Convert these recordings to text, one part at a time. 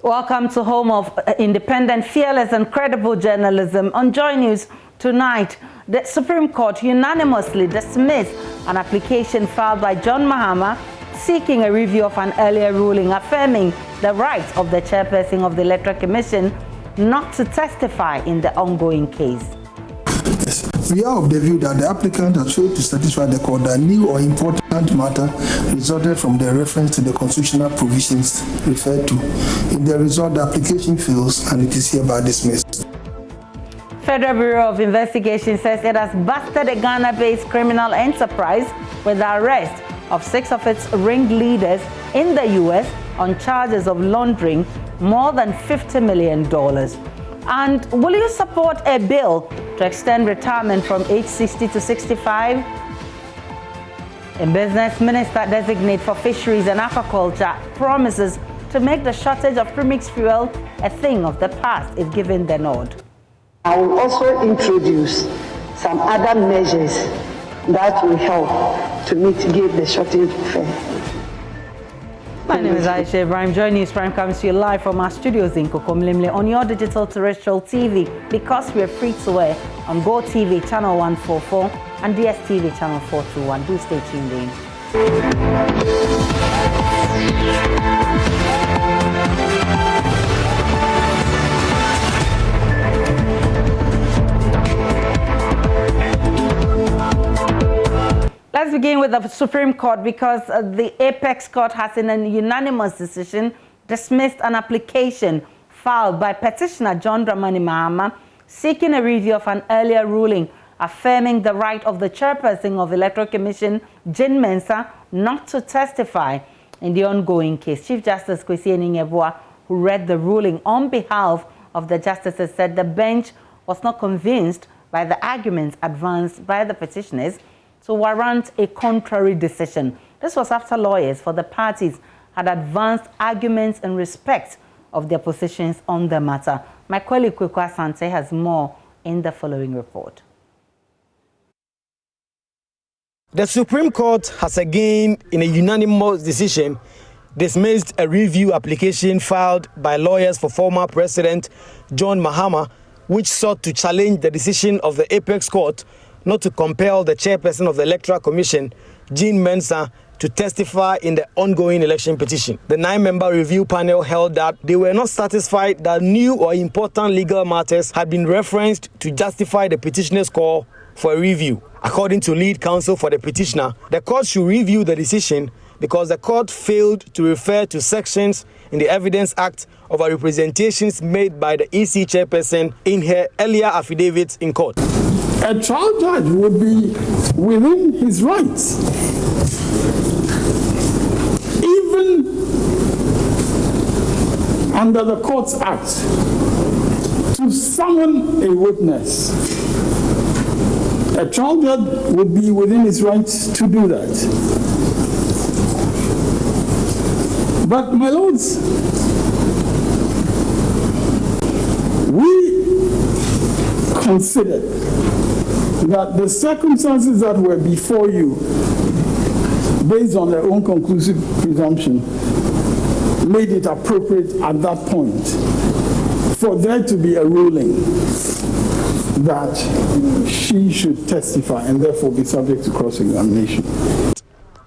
Welcome to home of independent, fearless and credible journalism. On Joy News tonight, the Supreme Court unanimously dismissed an application filed by John Mahama seeking a review of an earlier ruling affirming the right of the chairperson of the Electoral Commission not to testify in the ongoing case. Yes. We are of the view that the applicant has failed to satisfy the court that new or important matter resulted from the reference to the constitutional provisions referred to. In the result, the application fails and it is hereby dismissed. Federal Bureau of Investigation says it has busted a Ghana-based criminal enterprise with the arrest of 6 of its ringleaders in the U.S. on charges of laundering more than $50 million. And will you support a bill to extend retirement from age 60 to 65? A business minister designate for fisheries and aquaculture promises to make the shortage of premix fuel a thing of the past if given the nod. I will also introduce some other measures that will help to mitigate the shortage of fuel. My name is Aisha Ibrahim. Joy News Prime comes to you live from our studios in Kokomlimle on your digital terrestrial TV, because we are free to air on Go TV channel 144 and DSTV channel 421. Do stay tuned in. Let's begin with the Supreme Court, because the Apex Court has, in a unanimous decision, dismissed an application filed by petitioner John Dramani Mahama seeking a review of an earlier ruling affirming the right of the chairperson of the Electoral Commission, Jane Mensah, not to testify in the ongoing case. Chief Justice Kwesi Ening-Yeboah, who read the ruling on behalf of the justices, said the bench was not convinced by the arguments advanced by the petitioners to warrant a contrary decision. This was after lawyers for the parties had advanced arguments in respect of their positions on the matter. My colleague Kwekwa Asante has more in the following report. The Supreme Court has again, in a unanimous decision, dismissed a review application filed by lawyers for former President John Mahama, which sought to challenge the decision of the Apex Court not to compel the chairperson of the Electoral Commission, Jane Mensah, to testify in the ongoing election petition. The 9-member review panel held that they were not satisfied that new or important legal matters had been referenced to justify the petitioner's call for a review. According to lead counsel for the petitioner, the court should review the decision because the court failed to refer to sections in the Evidence Act of our representations made by the EC chairperson in her earlier affidavits in court. A trial judge would be within his rights, even under the Courts Act, to summon a witness. A trial judge would be within his rights to do that. But, my lords, we considered that the circumstances that were before you, based on their own conclusive presumption, made it appropriate at that point for there to be a ruling that she should testify and therefore be subject to cross-examination.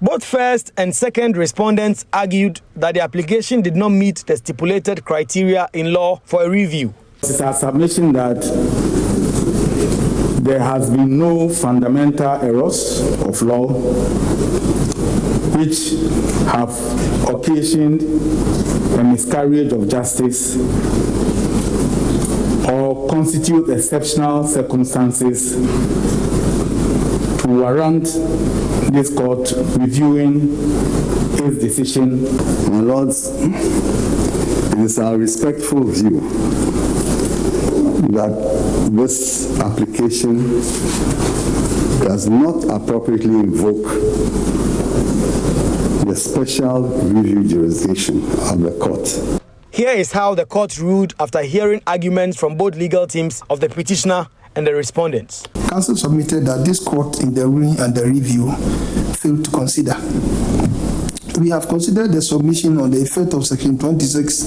Both first and second respondents argued that the application did not meet the stipulated criteria in law for a review. It's our submission that there has been no fundamental errors of law which have occasioned a miscarriage of justice or constitute exceptional circumstances to warrant this court reviewing its decision. My lords, it is our respectful view that this application does not appropriately invoke the special review jurisdiction of the court. Here is how the court ruled after hearing arguments from both legal teams of the petitioner and the respondents. Counsel submitted that this court in the ruling and the review failed to consider we have considered the submission on the effect of Section 26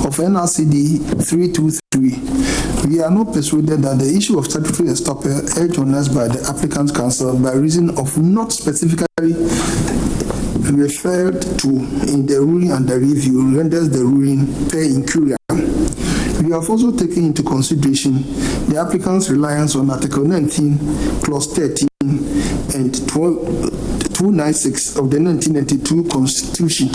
of NRCD 323. We are not persuaded that the issue of statutory estoppel urged on us by the applicant's counsel by reason of not specifically referred to in the ruling under review renders the ruling per incuriam. We have also taken into consideration the applicant's reliance on Article 19, Clause 13, and 296 of the 1992 Constitution.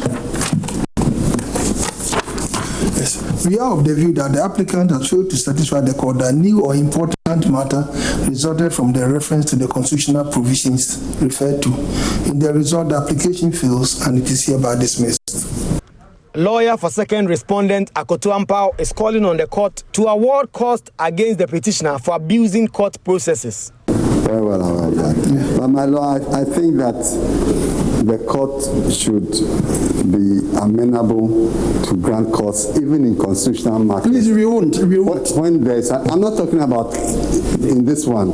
Yes. We are of the view that the applicant has failed to satisfy the court that new or important matter resulted from the reference to the constitutional provisions referred to. In the result, the application fails and it is hereby dismissed. Lawyer for second respondent Akoto Ampao is calling on the court to award cost against the petitioner for abusing court processes. Very well, all right. But my lord, I think that the court should be amenable to grant costs even in constitutional matters. Please, we won't. When there's, I'm not talking about in this one,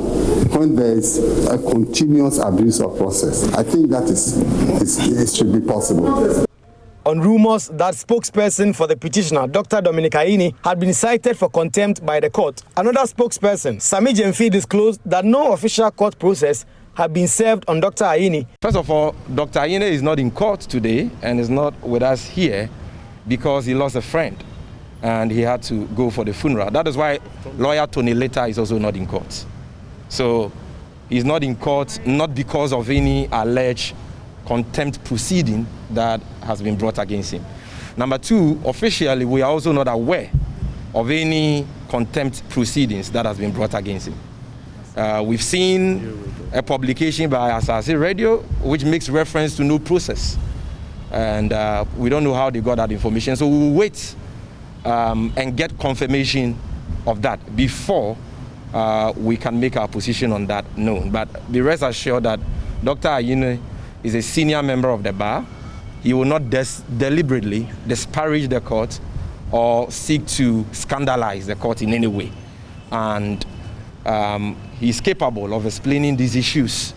when there's a continuous abuse of process. I think that it should be possible. On rumors that spokesperson for the petitioner, Dr. Dominic Aini, had been cited for contempt by the court, another spokesperson, Sami Jemfi, disclosed that no official court process had been served on Dr. Aini. First of all, Dr. Aini is not in court today and is not with us here because he lost a friend and he had to go for the funeral. That is why lawyer Tony Leta is also not in court. So he's not in court not because of any alleged contempt proceeding that has been brought against him. Number two, officially, we are also not aware of any contempt proceedings that has been brought against him. We've seen a publication by Asase Radio which makes reference to no process. And we don't know how they got that information. So we'll wait and get confirmation of that before we can make our position on that known. But be rest assured that Dr. Aini is a senior member of the bar. He will not deliberately disparage the court or seek to scandalize the court in any way. And he's capable of explaining these issues.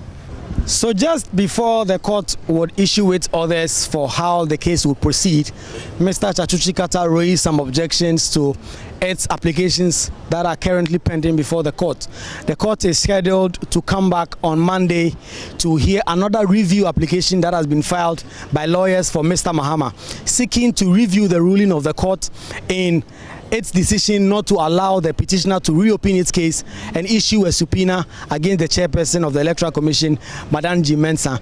So just before the court would issue its orders for how the case will proceed, Mr. Chachuchi Kata raised some objections to its applications that are currently pending before the court. The court is scheduled to come back on Monday to hear another review application that has been filed by lawyers for Mr. Mahama, seeking to review the ruling of the court in its decision not to allow the petitioner to reopen its case and issue a subpoena against the chairperson of the Electoral Commission, Madam G. Mensah.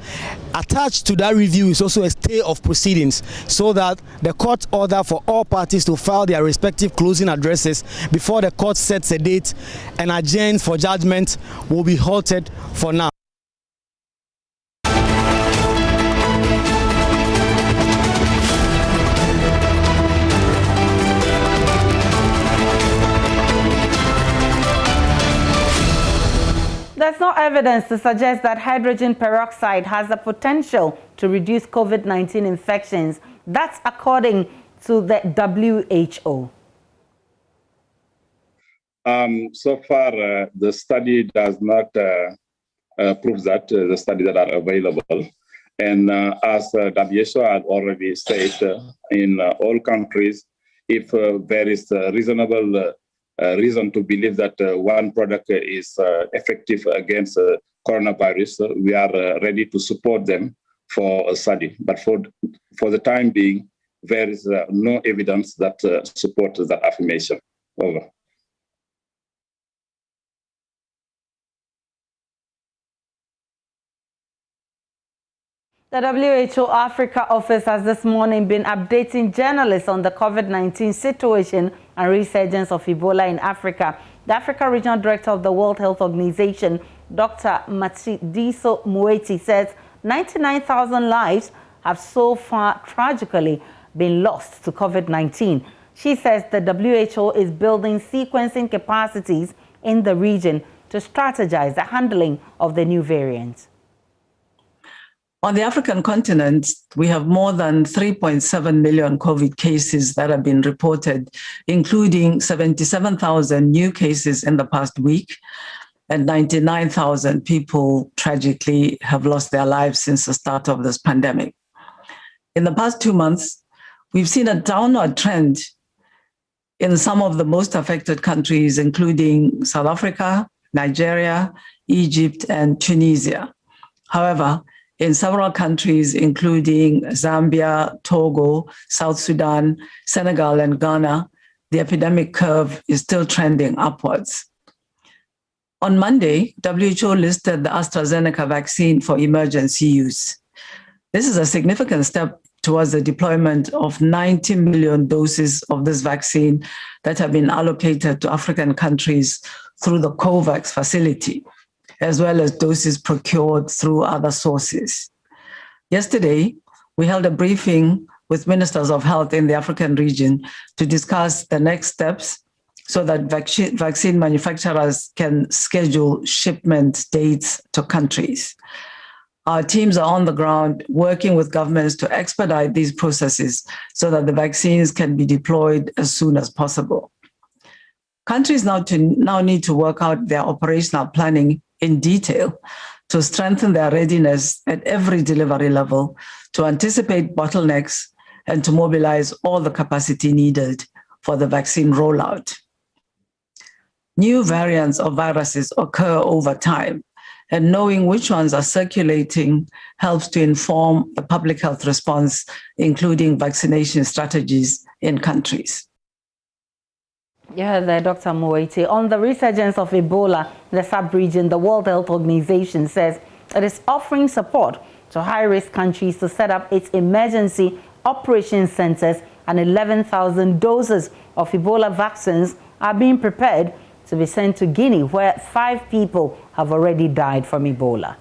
Attached to that review is also a stay of proceedings so that the court order for all parties to file their respective closing addresses before the court sets a date and adjourns for judgment will be halted for now. There's no evidence to suggest that hydrogen peroxide has the potential to reduce COVID-19 infections. That's according to the WHO. So far, the study does not prove that, the studies that are available. And as WHO had already said, in all countries, if there is a reasonable reason to believe that one product is effective against coronavirus, we are ready to support them for a study. But for the time being, there is no evidence that supports that affirmation. Over. The WHO Africa office has this morning been updating journalists on the COVID-19 situation and resurgence of Ebola in Africa. The Africa Regional Director of the World Health Organization, Dr. Matshidiso Moeti, says 99,000 lives have so far tragically been lost to COVID-19. She says the WHO is building sequencing capacities in the region to strategize the handling of the new variants. On the African continent, we have more than 3.7 million COVID cases that have been reported, including 77,000 new cases in the past week, and 99,000 people tragically have lost their lives since the start of this pandemic. In the past 2 months, we've seen a downward trend in some of the most affected countries, including South Africa, Nigeria, Egypt, and Tunisia. However, in several countries, including Zambia, Togo, South Sudan, Senegal, and Ghana, the epidemic curve is still trending upwards. On Monday, WHO listed the AstraZeneca vaccine for emergency use. This is a significant step towards the deployment of 90 million doses of this vaccine that have been allocated to African countries through the COVAX facility, as well as doses procured through other sources. Yesterday, we held a briefing with ministers of health in the African region to discuss the next steps so that vaccine manufacturers can schedule shipment dates to countries. Our teams are on the ground working with governments to expedite these processes so that the vaccines can be deployed as soon as possible. Countries now need to work out their operational planning in detail to strengthen their readiness at every delivery level, to anticipate bottlenecks, and to mobilize all the capacity needed for the vaccine rollout. New variants of viruses occur over time, and knowing which ones are circulating helps to inform the public health response, including vaccination strategies in countries. Yeah, there, Dr. Moeti. On the resurgence of Ebola in the sub-region, the World Health Organization says it is offering support to high-risk countries to set up its emergency operation centers, and 11,000 doses of Ebola vaccines are being prepared to be sent to Guinea, where 5 people have already died from Ebola.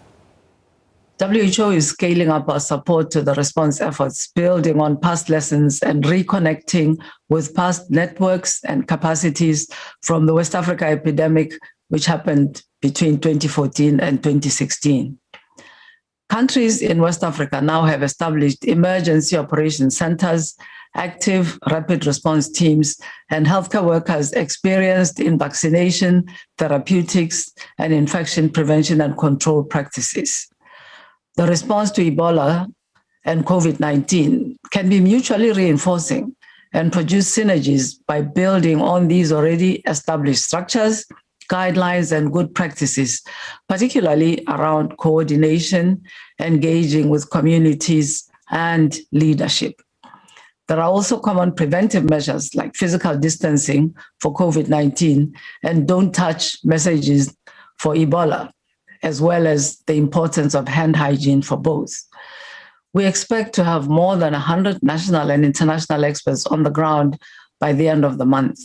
WHO is scaling up our support to the response efforts, building on past lessons and reconnecting with past networks and capacities from the West Africa epidemic, which happened between 2014 and 2016. Countries in West Africa now have established emergency operation centers, active rapid response teams, and healthcare workers experienced in vaccination, therapeutics, and infection prevention and control practices. The response to Ebola and COVID-19 can be mutually reinforcing and produce synergies by building on these already established structures, guidelines, and good practices, particularly around coordination, engaging with communities, and leadership. There are also common preventive measures like physical distancing for COVID-19 and don't touch messages for Ebola, as well as the importance of hand hygiene for both. We expect to have more than 100 national and international experts on the ground by the end of the month.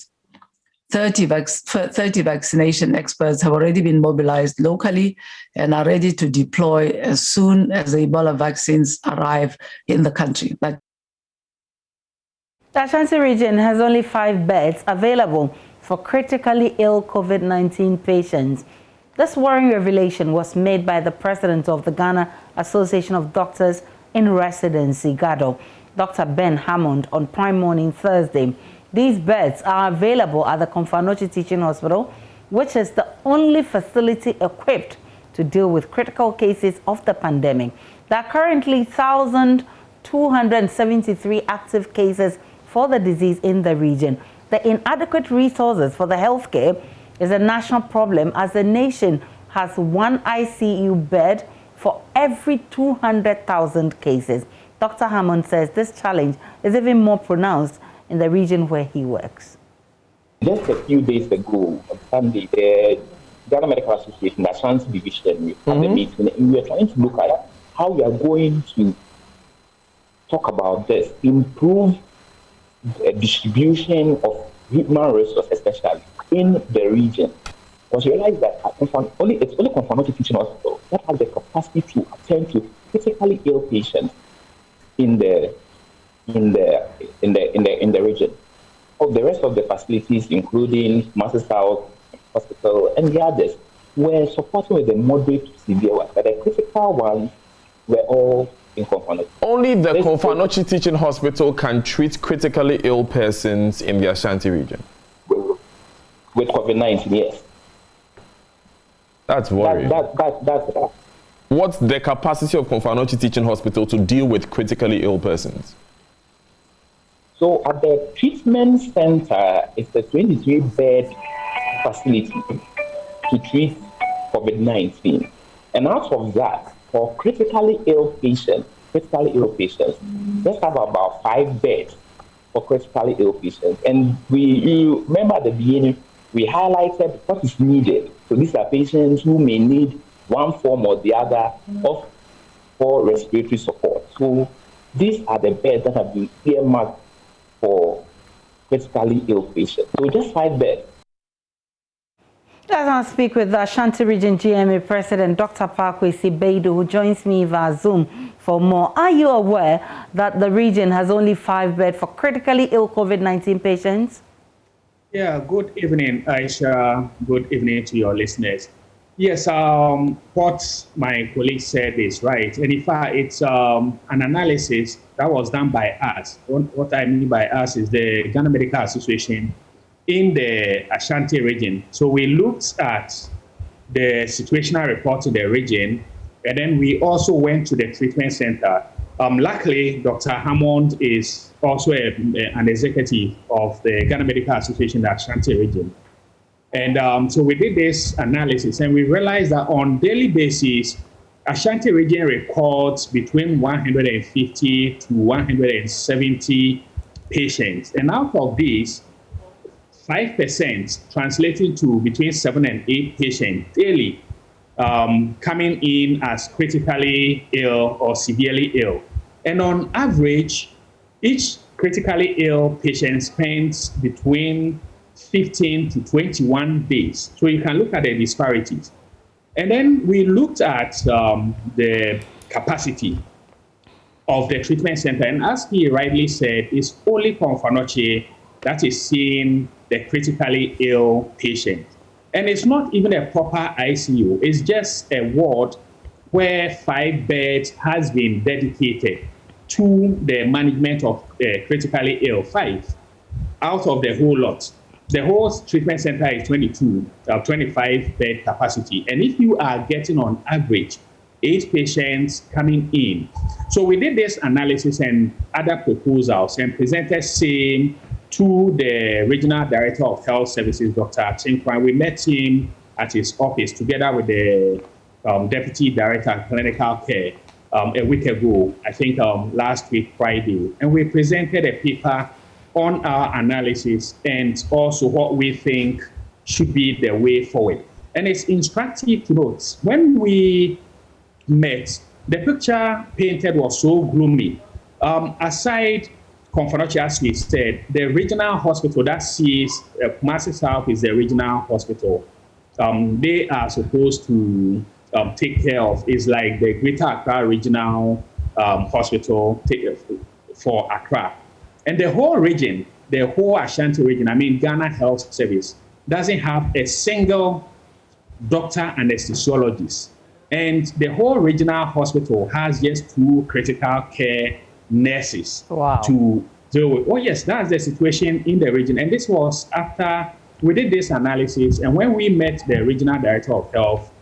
30 vaccination experts have already been mobilized locally and are ready to deploy as soon as the Ebola vaccines arrive in the country. The Ashanti region has only 5 beds available for critically ill COVID-19 patients. This worrying revelation was made by the president of the Ghana Association of Doctors in Residency, GADO, Dr. Ben Hammond, on Prime Morning Thursday. These beds are available at the Komfanochi Teaching Hospital, which is the only facility equipped to deal with critical cases of the pandemic. There are currently 1,273 active cases for the disease in the region. The inadequate resources for the healthcare is a national problem, as the nation has 1 ICU bed for every 200,000 cases. Dr. Hammond says this challenge is even more pronounced in the region where he works. Just a few days ago, on Sunday, the Ghana Medical Association, the Ashanti Division, we had a meeting, and we are trying to look at how we are going to talk about this, improve the distribution of human resources, especially in the region. Because you realize that it's only Komfanochi Teaching Hospital that has the capacity to attend to critically ill patients in the region. Of the rest of the facilities, including Master South Hospital and the others, were supporting with the moderate to severe ones, but the critical ones were all in Komfanochi. Only the Komfanochi Teaching Hospital can treat critically ill persons in the Ashanti region. With COVID-19, yes. That's worrying. What's the capacity of Komfo Teaching Hospital to deal with critically ill persons? So at the treatment center, it's a 23-bed facility to treat COVID-19. And out of that, for critically ill patients, let's have about 5 beds for critically ill patients. And you remember at the beginning, we highlighted what is needed. So these are patients who may need one form or the other for respiratory support. So these are the beds that have been earmarked for critically ill patients. So just 5 beds. Let's now speak with the Ashanti Region GMA President, Dr. Pakwesi Beidu, who joins me via Zoom for more. Are you aware that the region has only 5 beds for critically ill COVID-19 patients? Yeah, good evening, Aisha. Good evening to your listeners. Yes, what my colleague said is right. And in fact, it's an analysis that was done by us. What I mean by us is the Ghana Medical Association in the Ashanti region. So we looked at the situational report in the region, and then we also went to the treatment center. Luckily, Dr. Hammond is also an executive of the Ghana Medical Association in the Ashanti region. And so we did this analysis, and we realized that on daily basis, Ashanti region records between 150 to 170 patients. And out of these, 5% translating to between 7 and 8 patients daily coming in as critically ill or severely ill. And on average, each critically ill patient spends between 15 to 21 days. So you can look at the disparities. And then we looked at the capacity of the treatment center. And as he rightly said, it's only Komfo that is seeing the critically ill patient. And it's not even a proper ICU. It's just a ward where 5 beds has been dedicated to the management of critically ill, 5 out of the whole lot. The whole treatment center is 25 bed capacity. And if you are getting on average 8 patients coming in. So we did this analysis and other proposals and presented same to the Regional Director of Health Services, Dr. Chinkwan. We met him at his office together with the Deputy Director of Clinical Care a week ago, I think last week, Friday. And we presented a paper on our analysis and also what we think should be the way forward. And it's instructive to note, when we met, the picture painted was so gloomy. Aside Komfo, as we said, the regional hospital that sees Kumasi South is the regional hospital. They are supposed to take care of, is like the Greater Accra Regional Hospital for Accra. And the whole region, the whole Ashanti region, I mean Ghana Health Service, doesn't have a single doctor anesthesiologist. And the whole regional hospital has just 2 critical care nurses to deal with. Oh yes, that's the situation in the region. And this was after we did this analysis, and when we met the Regional Director of Health,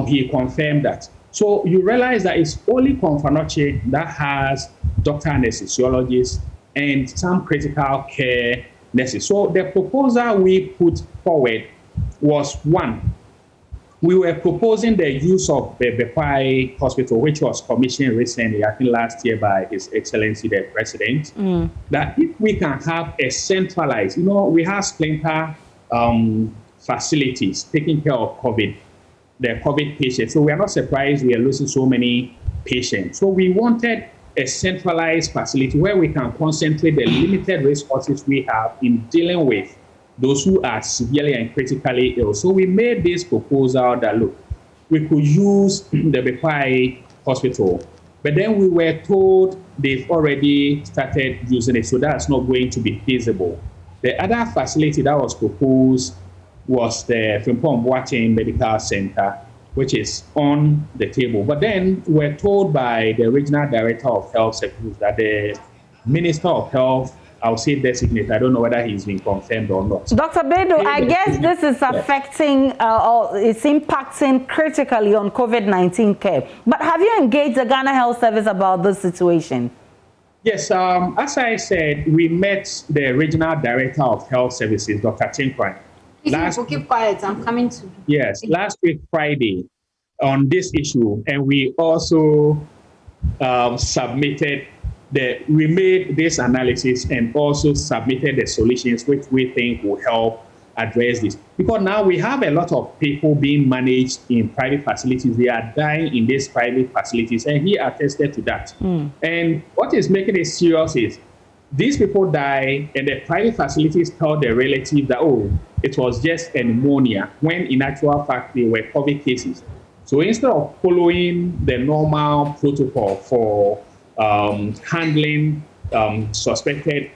he confirmed that. So you realize that it's only Komfo that has doctor anesthesiologists and some critical care nurses. So the proposal we put forward was, 1, we were proposing the use of the Bekwai Hospital, which was commissioned recently, I think last year by His Excellency the President, that if we can have a centralized, we have splinter facilities taking care of the COVID patients. So we are not surprised we are losing so many patients. So we wanted a centralized facility where we can concentrate the limited resources we have in dealing with those who are severely and critically ill. So we made this proposal that, look, we could use the Bekwai Hospital, but then we were told they've already started using it, so that's not going to be feasible. The other facility that was proposed was the Frimpong Boateng Medical Center, which is on the table. But then we're told by the Regional Director of Health Services that the Minister of Health I'll say designate. I don't know whether he's been confirmed or not. Dr. Bedu, I guess this is affecting or it's impacting critically on COVID-19 care. But have you engaged the Ghana Health Service about this situation? Yes, as I said, we met the Regional Director of Health Services, Dr. Tinkwan. Keep quiet, I'm coming to. Yes, last week, Friday, on this issue, and we also we made this analysis and also submitted the solutions which we think will help address this. Because now we have a lot of people being managed in private facilities. They are dying in these private facilities, and he attested to that. And what is making it serious is these people die, and the private facilities tell their relatives that, oh, it was just a pneumonia, when in actual fact they were COVID cases. So instead of following the normal protocol for handling suspected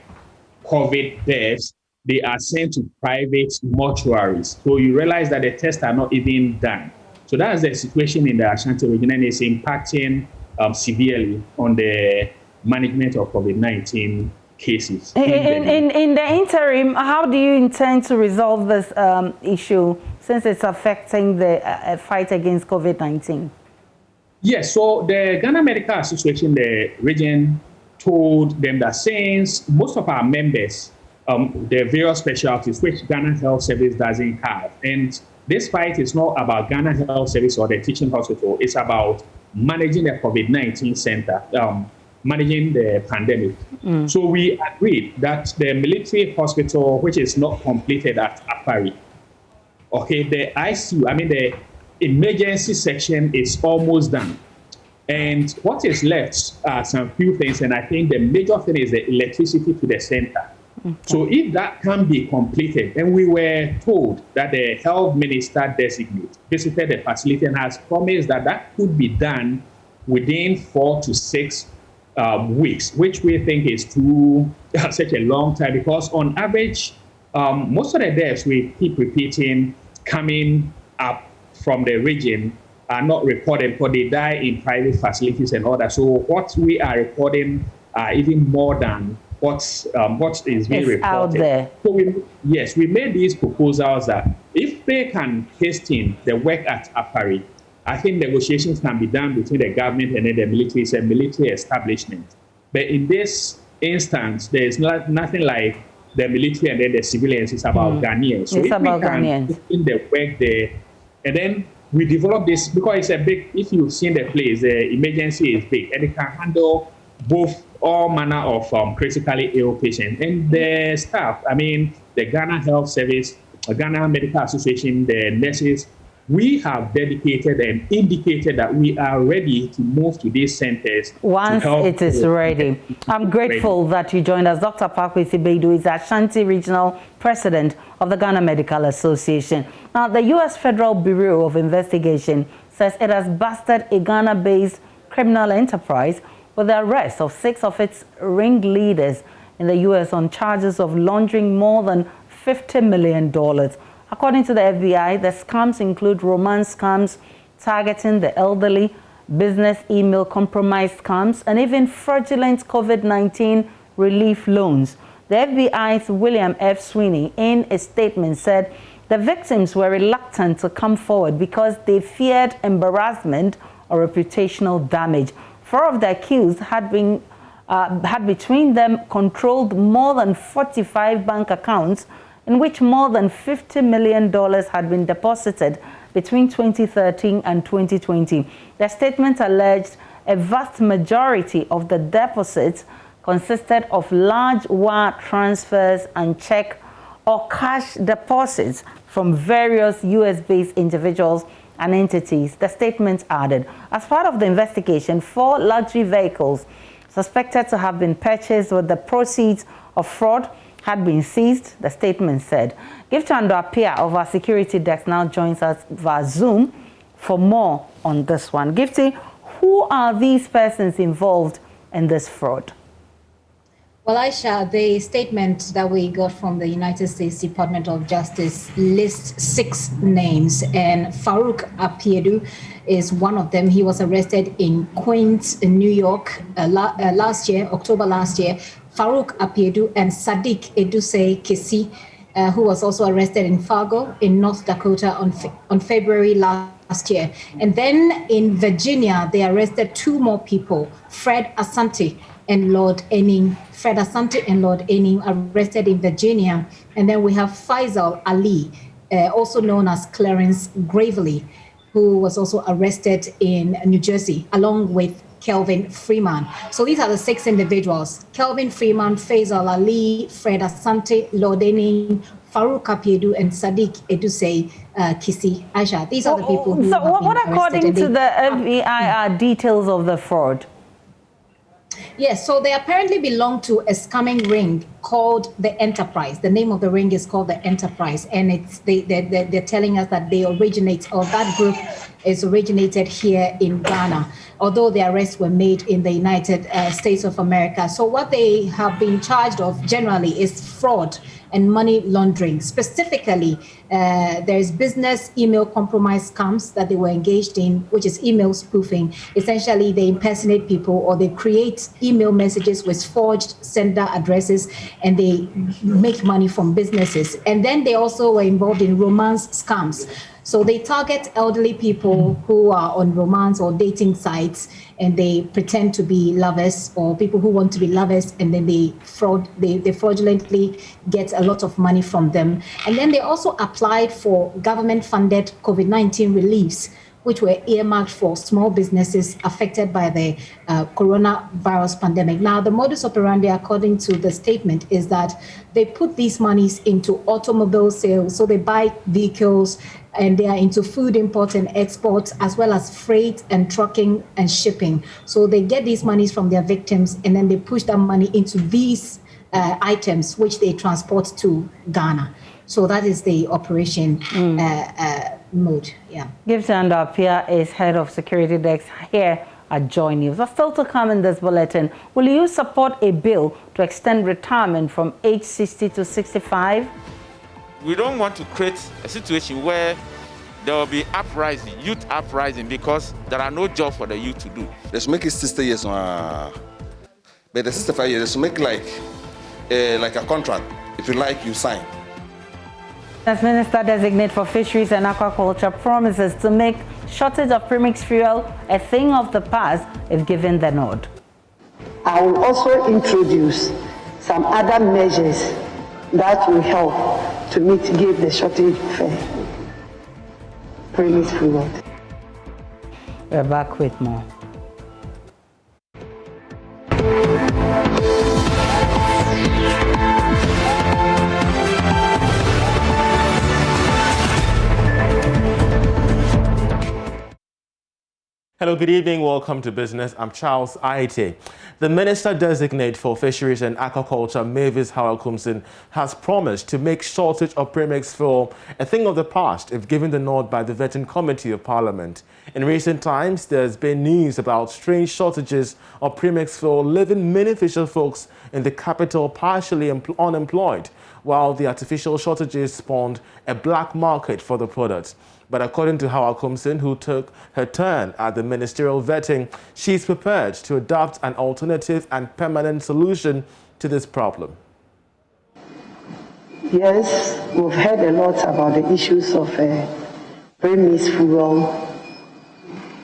COVID deaths, they are sent to private mortuaries. So you realize that the tests are not even done. So that's the situation in the Ashanti region, and it's impacting severely on the management of COVID-19 cases. In the interim, how do you intend to resolve this issue since it's affecting the fight against COVID-19? Yes, so the Ghana Medical Association, the region, told them that since most of our members, the various specialties which Ghana Health Service doesn't have, and this fight is not about Ghana Health Service or the teaching hospital, it's about managing the COVID-19 center, managing the pandemic. So we agreed that the military hospital, which is not completed at Apari, okay, the ICU, I mean the emergency section is almost done. And what is left are some few things, and I think the major thing is the electricity to the center. So if that can be completed, and we were told that the health minister designate visited the facility and has promised that that could be done within 4 to 6 weeks, which we think is too such a long time, because on average, most of the deaths we keep repeating coming up from the region are not reported because they die in private facilities and all that. So what we are reporting are even more than what is being reported out there. So we made these proposals that if they can hasten the work at Apari, I think negotiations can be done between the government and then the military. It's a military establishment. But in this instance, there is nothing like the military and then the civilians. It's about Ghanaians. So it's if about we can Ghanaians. put in the work there, and then we develop this, because it's a big, if you've seen the place, the emergency is big, and it can handle all manner of critically ill patients. And the staff, I mean, the Ghana Health Service, the Ghana Medical Association, the nurses, we have dedicated and indicated that we are ready to move to these centers. Once it is ready. I'm grateful that you joined us. Dr. Pakwesi Bedu is Ashanti Regional President of the Ghana Medical Association. Now, the U.S. Federal Bureau of Investigation says it has busted a Ghana-based criminal enterprise with the arrest of 6 of its ringleaders in the U.S. on charges of laundering more than $50 million. According to the FBI, the scams include romance scams, targeting the elderly, business email compromise scams, and even fraudulent COVID-19 relief loans. The FBI's William F. Sweeney, in a statement, said the victims were reluctant to come forward because they feared embarrassment or reputational damage. 4 of the accused had between them controlled more than 45 bank accounts in which more than $50 million had been deposited between 2013 and 2020. The statement alleged a vast majority of the deposits consisted of large wire transfers and check or cash deposits from various US-based individuals and entities. The statement added, as part of the investigation, 4 luxury vehicles suspected to have been purchased with the proceeds of fraud had been seized, the statement said. Giftando Apia of our security desk now joins us via Zoom for more on this one. Gifty, who are these persons involved in this fraud? Well, Aisha, the statement that we got from the United States Department of Justice lists 6 names, and Farouk Apiedu is one of them. He was arrested in Queens, in New York, last year, October last year. Farouk Apiedu and Sadiq Eduse Kesi, who was also arrested in Fargo, in North Dakota on February last year. And then in Virginia, they arrested 2 more people, Fred Asante and Lord Enning. Fred Asante and Lord Enning arrested in Virginia. And then we have Faisal Ali, also known as Clarence Gravely, who was also arrested in New Jersey, along with Kelvin Freeman. So these are the 6 individuals: Kelvin Freeman, Faisal Ali, Fred Asante, Lord Enning, Farouk Apiedu, and Sadiq Eduse Kisi. Aisha, these are the people who So have been what according arrested. to the FBI are details of the fraud? Yes, so they apparently belong to a scamming ring called the Enterprise. The name of the ring is called the Enterprise, and they're telling us that they originate, or that group is originated here in Ghana, although the arrests were made in the United States of America. So what they have been charged of generally is fraud and money laundering. Specifically, there is business email compromise scams that they were engaged in, which is email spoofing. Essentially, they impersonate people, or they create email messages with forged sender addresses, and they make money from businesses. And then they also were involved in romance scams. So they target elderly people who are on romance or dating sites, and they pretend to be lovers, or people who want to be lovers, and then they fraudulently get a lot of money from them. And then they also applied for government-funded COVID-19 reliefs, which were earmarked for small businesses affected by the coronavirus pandemic. Now, the modus operandi, according to the statement, is that they put these monies into automobile sales. So they buy vehicles, and they are into food import and export, as well as freight and trucking and shipping. So they get these monies from their victims, and then they push that money into these items, which they transport to Ghana. So that is the operation mode. Yeah. Gibson Apia is head of security desk here at Joy News. But still to come in this bulletin, will you support a bill to extend retirement from age 60 to 65? We don't want to create a situation where there will be uprising, youth uprising, because there are no jobs for the youth to do. Let's make it 60 years, but the 65 years, let's make like a contract. If you like, you sign. As Minister Designate for Fisheries and Aquaculture promises to make shortage of premix fuel a thing of the past if given the nod. I will also introduce some other measures that will help to mitigate the shortage of premix fuel. We're back with more. Hello, good evening. Welcome to Business. I'm Charles Aite. The Minister-designate for Fisheries and Aquaculture, Mavis Howell-Kumsin, has promised to make shortage of premix fuel a thing of the past if given the nod by the Vetting Committee of Parliament. In recent times, there's been news about strange shortages of premix fuel, leaving many fisher folks in the capital partially unemployed, while the artificial shortages spawned a black market for the product. But according to Howell-Kumsin, who took her turn at the ministerial vetting, she's prepared to adopt an alternative and permanent solution to this problem. Yes, we've heard a lot about the issues of premix fuel.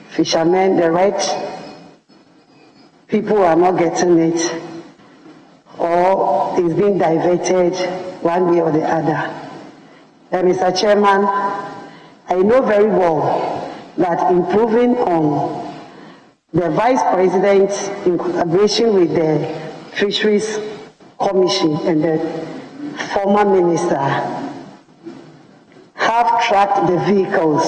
Fishermen, the right people are not getting it, or it's being diverted one way or the other. Mr. Chairman, I know very well that improving on the Vice President in collaboration with the Fisheries Commission and the former minister have tracked the vehicles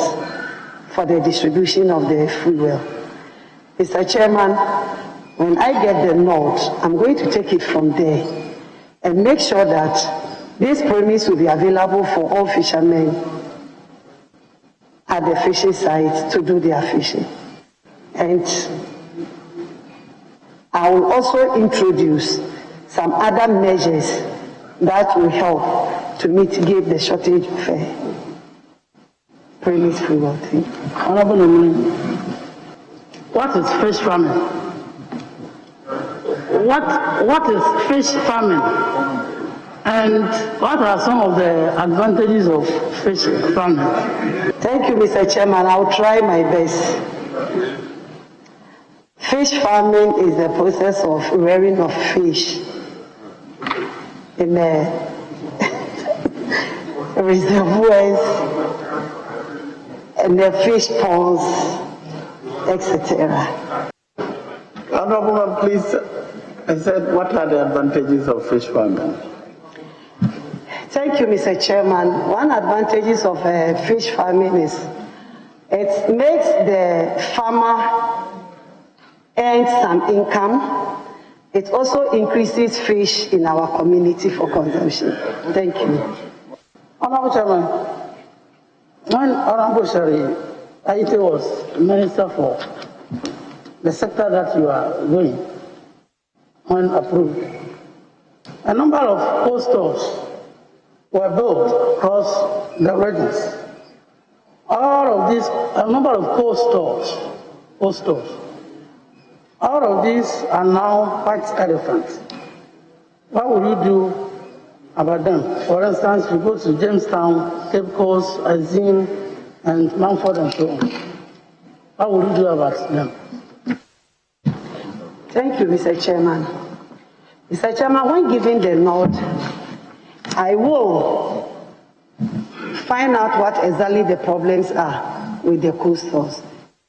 for the distribution of the fuel. Mr. Chairman, when I get the nod, I'm going to take it from there and make sure that this premix will be available for all fishermen at the fishing site to do their fishing. And I will also introduce some other measures that will help to mitigate the shortage of premise food. Honorable Nominee, what is fish farming? What is fish farming? And what are some of the advantages of fish farming? Thank you, Mr. Chairman. I'll try my best. Fish farming is the process of rearing of fish in reservoirs and the fish ponds, etc. Honorable, please, I said, what are the advantages of fish farming? Thank you, Mr. Chairman. One advantages of fish farming is it makes the farmer earn some income. It also increases fish in our community for consumption. Thank you. Honorable Chairman, when Honorable Shari Aite was Minister for the sector that you are doing, when approved, a number of cold stores were built across the regions. All of these, a number of cold stores, all of these are now white elephants. What will you do about them? For instance, you go to Jamestown, Cape Coast, Azine, and Mountford and so on. What will you do about them? Thank you, Mr. Chairman. Mr. Chairman, when given the nod, I will find out what exactly the problems are with the cold stores,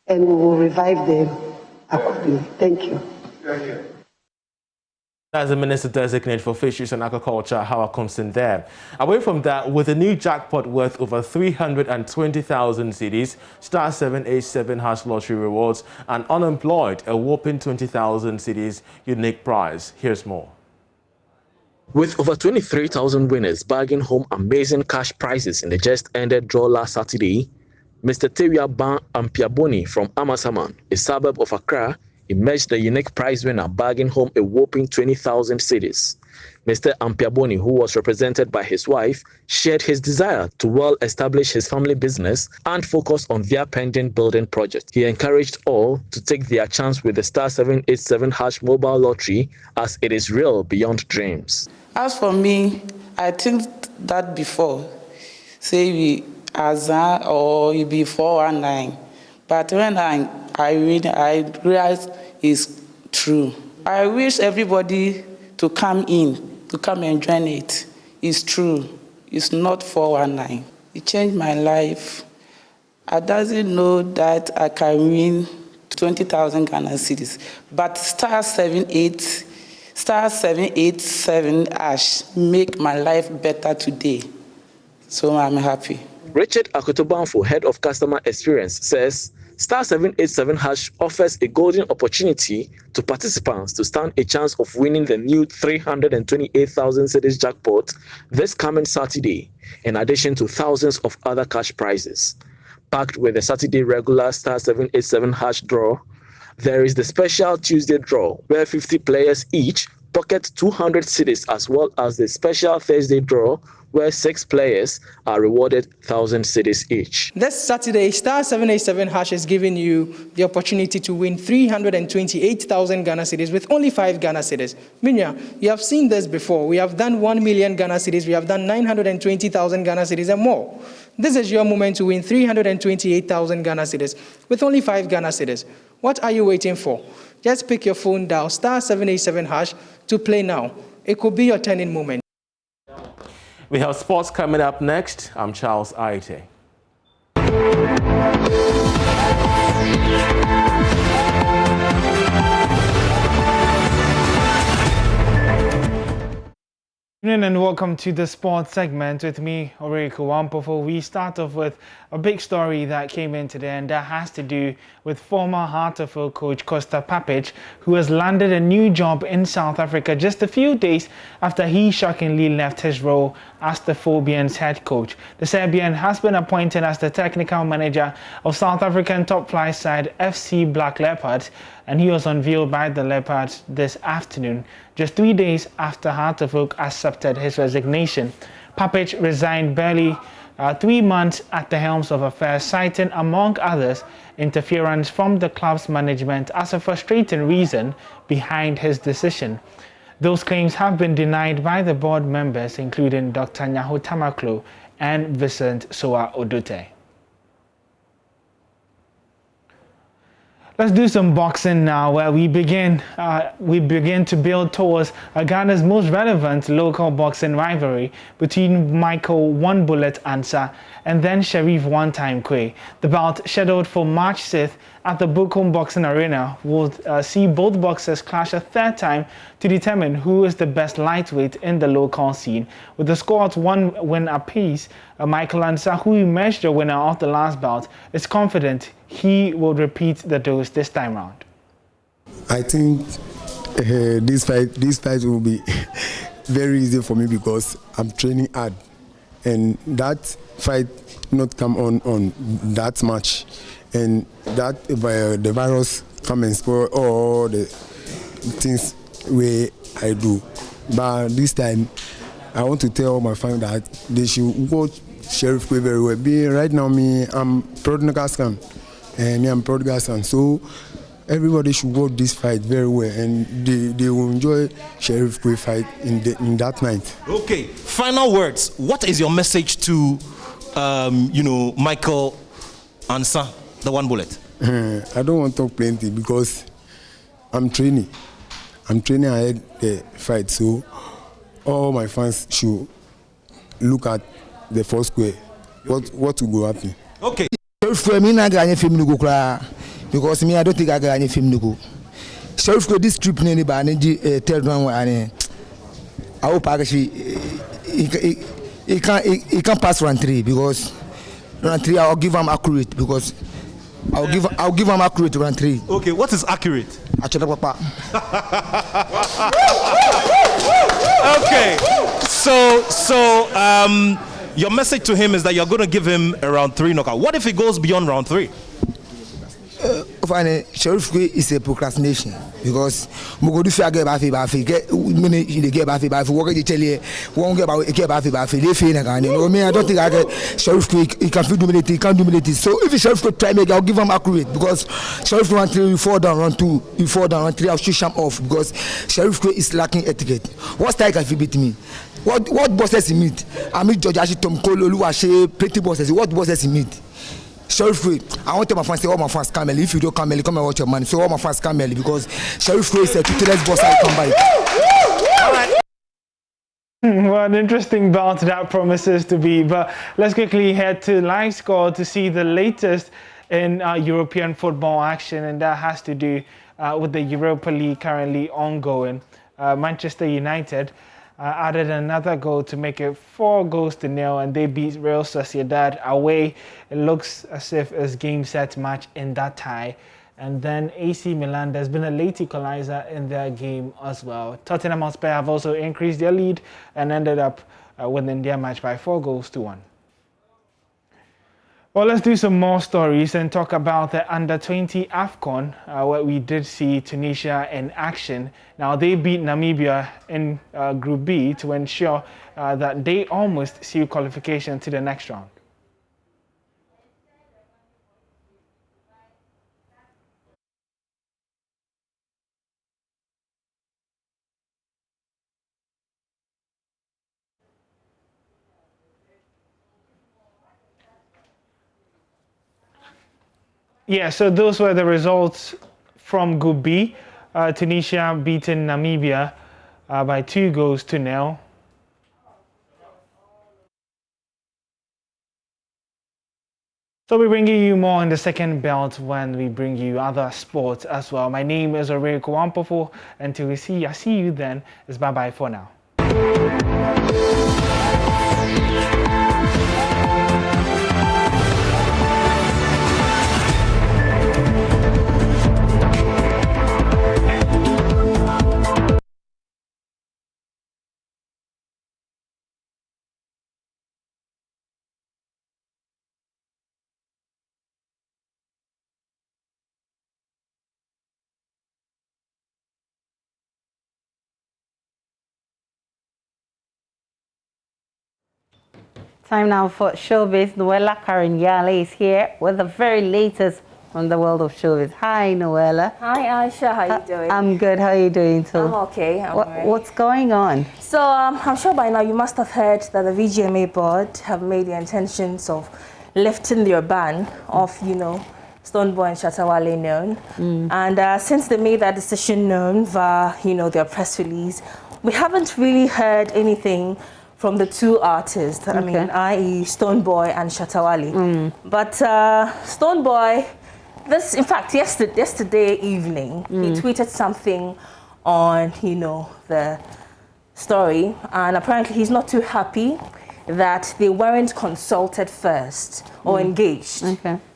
and we will revive them accordingly. Thank you. That's the Minister Designate for Fisheries and Aquaculture, Howard Compson there. Away from that, with a new jackpot worth over 320,000 cedis, Star 787 has lottery rewards, and unemployed a whopping 20,000 cedis unique prize. Here's more. With over 23,000 winners bagging home amazing cash prizes in the just-ended draw last Saturday, Mr. Tewia Ban Ampiaboni from Amasaman, a suburb of Accra, emerged the unique prize winner bagging home a whopping 20,000 cedis. Mr. Ampiaboni, who was represented by his wife, shared his desire to well establish his family business and focus on their pending building project. He encouraged all to take their chance with the Star 787 hash mobile lottery, as it is real beyond dreams. As for me, I think that before, say we Azan or you be 419, but when I read, I realize it's true. I wish everybody to come in, to come and join it. It's true. It's not 419. It changed my life. I doesn't know that I can win 20,000 Ghana cedis, but Star 787 hash make my life better today. So I'm happy. Richard Akotobanfo, head of customer experience, says Star 787 hash offers a golden opportunity to participants to stand a chance of winning the new 328,000 cedis jackpot this coming Saturday, in addition to thousands of other cash prizes. Packed with the Saturday regular Star 787 hash draw, there is the special Tuesday draw where 50 players each pocket 200 cedis, as well as the special Thursday draw where 6 players are rewarded 1,000 cedis each. This Saturday, Star 787 hash is giving you the opportunity to win 328,000 Ghana cedis with only 5 Ghana cedis. Minya, you have seen this before. We have done 1 million Ghana cedis, we have done 920,000 Ghana cedis and more. This is your moment to win 328,000 Ghana cedis with only 5 Ghana cedis. What are you waiting for? Just pick your phone, dial Star 787 hash to play now. It could be your turning moment. We have sports coming up next. I'm Charles Aite. Good evening and welcome to the sports segment with me, Oreko Wampofo. We start off with a big story that came in today, and that has to do with former Heart of Oak coach Costa Papic, who has landed a new job in South Africa just a few days after he shockingly left his role as the Phobians head coach. The Serbian has been appointed as the technical manager of South African top flight side FC Black Leopards, and he was unveiled by the Leopards this afternoon. just 3 days after Harteveldt accepted his resignation. Papic resigned barely 3 months at the helm of affairs, citing, among others, interference from the club's management as a frustrating reason behind his decision. Those claims have been denied by the board members, including Dr. Nyaho Tamaklo and Vincent Soa Odute. Let's do some boxing now, where we begin to build towards Ghana's most relevant local boxing rivalry between Michael One Bullet Ansah and then Sharif One Time Quay. The bout, scheduled for March 6th at the Bukom Boxing Arena, will see both boxers clash a third time to determine who is the best lightweight in the local scene. With the score at 1 win apiece, Michael Ansah, who emerged the winner of the last bout, is confident he will repeat the dose this time round. I think this fight will be very easy for me because I'm training hard, and that fight not come on that much, and that the virus come and spoil all the things where I do. But this time, I want to tell my fans that they should watch Sheriff Quay very well. Right now, I'm prodigal son, and I'm prodigal son. So everybody should watch this fight very well, and they will enjoy Sheriff Quay fight in that night. Okay, final words. What is your message to, Michael Ansah, the One Bullet? I don't want to talk plenty because I'm training. I'm training ahead the fight, so all my fans should look at the first square. What will go happen? Okay. For me, I got any film to go because me, I don't think I got any film to go. So for this trip, anybody third round, I hope actually he can't pass round 3 because round 3 I'll give him accurate because I'll give him accurate round 3. Okay, what is accurate? Actually, Papa. Okay, so your message to him is that you're going to give him a round 3 knockout. What if he goes beyond round 3? Sheriff Quay is a procrastination because Mugodu get bafi get many get bafi work the tell won't get bafi they feel again. You know me, I don't think I get Sheriff Quay he can dominate, he can't dominate it. So if Sheriff Quay try make, I'll give him accurate because Sheriff round 3 you fall down, round 2 you fall down, round 3 I'll shoot him off because Sheriff Quay is lacking etiquette. What style can he beat me? What bosses he meet? I meet George Ashi Tom Kolo Luashe pretty bosses. What bosses he meet? Sheriff Quay, I want to tell my fans, say all my fans come early. If you don't come early, come and watch your money. So all my fans come early because Sheriff Quay is a tuteless boss. I come by. Well, an interesting bout that promises to be. But let's quickly head to live score to see the latest in European football action, and that has to do with the Europa League currently ongoing. Manchester United added another goal to make it 4-0, and they beat Real Sociedad away. It looks as if it's game set match in that tie. And then AC Milan, there's been a late equalizer in their game as well. Tottenham Hotspur have also increased their lead and ended up winning their match by 4-1. Well, let's do some more stories and talk about the Under-20 AFCON, where we did see Tunisia in action. Now, they beat Namibia in Group B to ensure that they almost seal qualification to the next round. Yeah, so those were the results from Group B. Tunisia beating Namibia by 2-0. So we're bringing you more in the second belt when we bring you other sports as well. My name is Oreko Wampofo. Until I see you then. It's bye-bye for now. Time now for Showbiz. Noella Karen Yale is here with the very latest from the world of showbiz. Hi, Noella. Hi, Aisha. How you doing? I'm good. How are you doing too? I'm okay. I'm alright. What's going on? So I'm sure by now you must have heard that the VGMA board have made the intentions of lifting their ban of, Stonebwoy and Shatawale known. And since they made that decision known via, their press release, we haven't really heard anything from the two artists. I mean, i.e. Stonebwoy and Shatawale. But Stonebwoy, in fact, yesterday evening, he tweeted something on, the story, and apparently he's not too happy that they weren't consulted first or engaged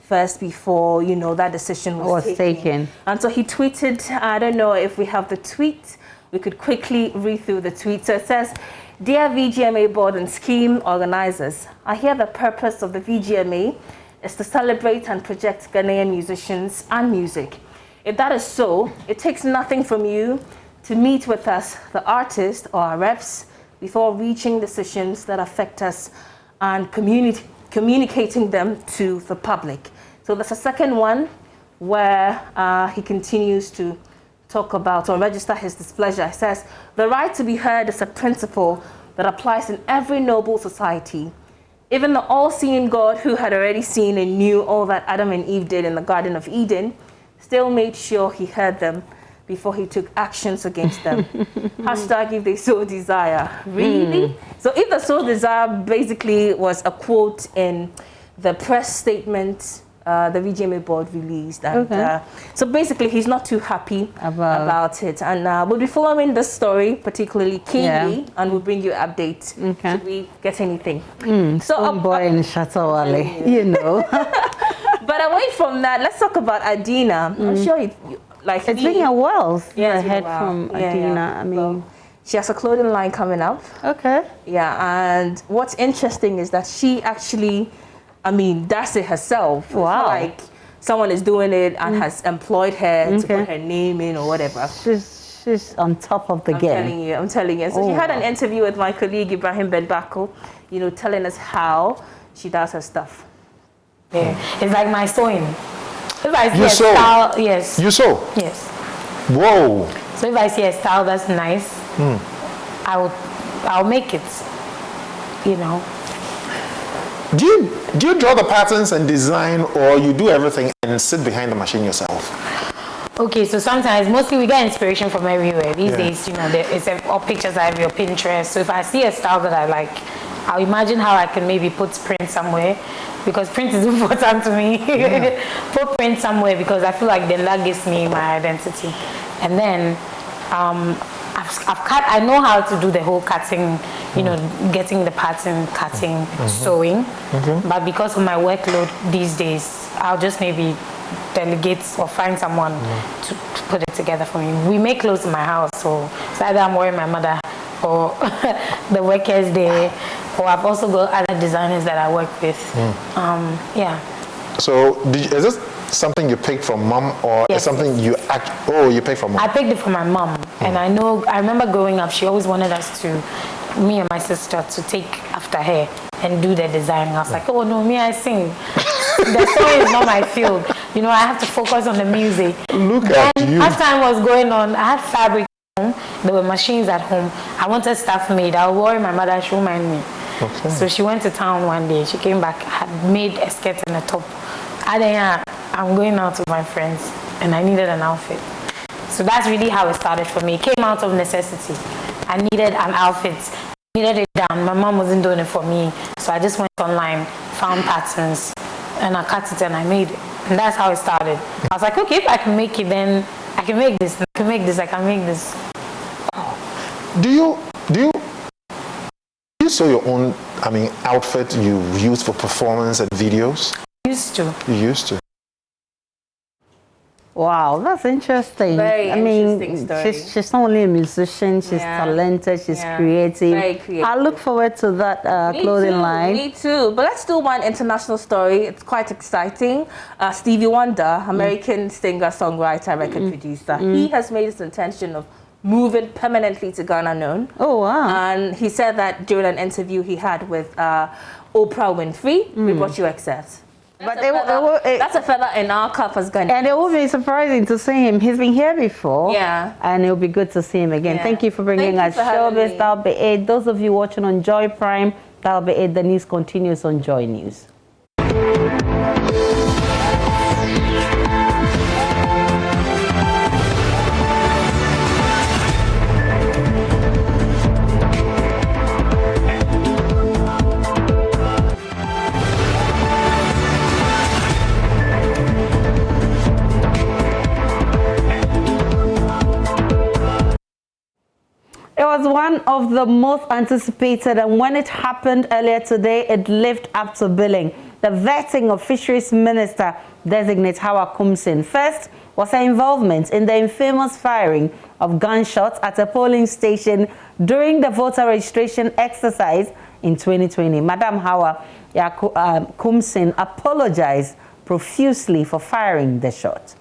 first before, that decision was taken. And so he tweeted, I don't know if we have the tweet, we could quickly read through the tweet. So it says, "Dear VGMA board and scheme organizers, I hear the purpose of the VGMA is to celebrate and project Ghanaian musicians and music. If that is so, it takes nothing from you to meet with us, the artists or our reps, before reaching decisions that affect us and communicating them to the public." So there's a second one where he continues to talk about or register his displeasure. He says, "The right to be heard is a principle that applies in every noble society. Even the all-seeing God, who had already seen and knew all that Adam and Eve did in the Garden of Eden, still made sure he heard them before he took actions against them." Hashtag if they so desire. Really? So if the so desire basically was a quote in the press statement the VGMA board released. And so basically he's not too happy about it. And we'll be following this story particularly keenly and we'll bring you an update. Should we get anything? So Stonebwoy and Shatawale, But away from that, let's talk about Adina. I'm sure it's been a while. Yeah, I heard from Adina. I mean, she has a clothing line coming up. Yeah, and what's interesting is that she actually, does it herself. Wow. Like someone is doing it and has employed her to put her name in or whatever. She's on top of the game. I'm telling you. So she had an interview with my colleague Ibrahim Bedbako, telling us how she does her stuff. Yeah, it's like my sewing. If I see you a sew? style, yes. You sew? Yes. Whoa. So if I see a style that's nice, I'll make it. Do you draw the patterns and design, or you do everything and sit behind the machine yourself? Okay, so sometimes, mostly we get inspiration from everywhere. These days, it's all pictures I have your Pinterest. So if I see a style that I like, I'll imagine how I can maybe put print somewhere, because print is important to me. Put print somewhere because I feel like then that gives me my identity. And then I know how to do the whole cutting, getting the pattern, cutting, sewing. But because of my workload these days, I'll just maybe delegate or find someone to put it together for me. We make clothes in my house, so it's either I'm wearing my mother or the workers there, or I've also got other designers that I work with. So is this something you picked from mom, or is something you you picked from mom? I picked it from my mom, and I remember growing up, she always wanted us to, me and my sister, to take after her and do the design. I was like, oh no, me, I sing. The song is not my field. I have to focus on the music. Look at you. As time was going on, I had fabric at home. There were machines at home. I wanted stuff made. I would worry my mother, she would mind me. So she went to town one day. She came back, had made a skirt and a top. I'm going out with my friends, and I needed an outfit. So that's really how it started for me. It came out of necessity. I needed an outfit. I needed it down. My mom wasn't doing it for me. So I just went online, found patterns, and I cut it and I made it. And that's how it started. I was like, okay, if I can make it, then I can make this. I can make this. I can make this. Do you sew your own, outfit you use for performance and videos? Used to. You used to. Wow, that's interesting. Very interesting story. She's not only a musician, she's talented, she's creative. Very creative. I look forward to that clothing line. Me too. But let's do one international story. It's quite exciting. Stevie Wonder, American singer, songwriter, record producer. He has made his intention of move it permanently to Ghana known. Oh, wow. And he said that during an interview he had with Oprah Winfrey. We brought you excerpts. That's a feather in our cap as Ghanaians. And it will be surprising to see him. He's been here before. Yeah. And it will be good to see him again. Yeah. Thank you for bringing us showbiz. That'll be it. Those of you watching on Joy Prime, that'll be it. The news continues on Joy News. It was one of the most anticipated, and when it happened earlier today, it lived up to billing. The vetting of Fisheries Minister designate Hawa Kumsin. First was her involvement in the infamous firing of gunshots at a polling station during the voter registration exercise in 2020. Madam Hawa Kumsin apologized profusely for firing the shot.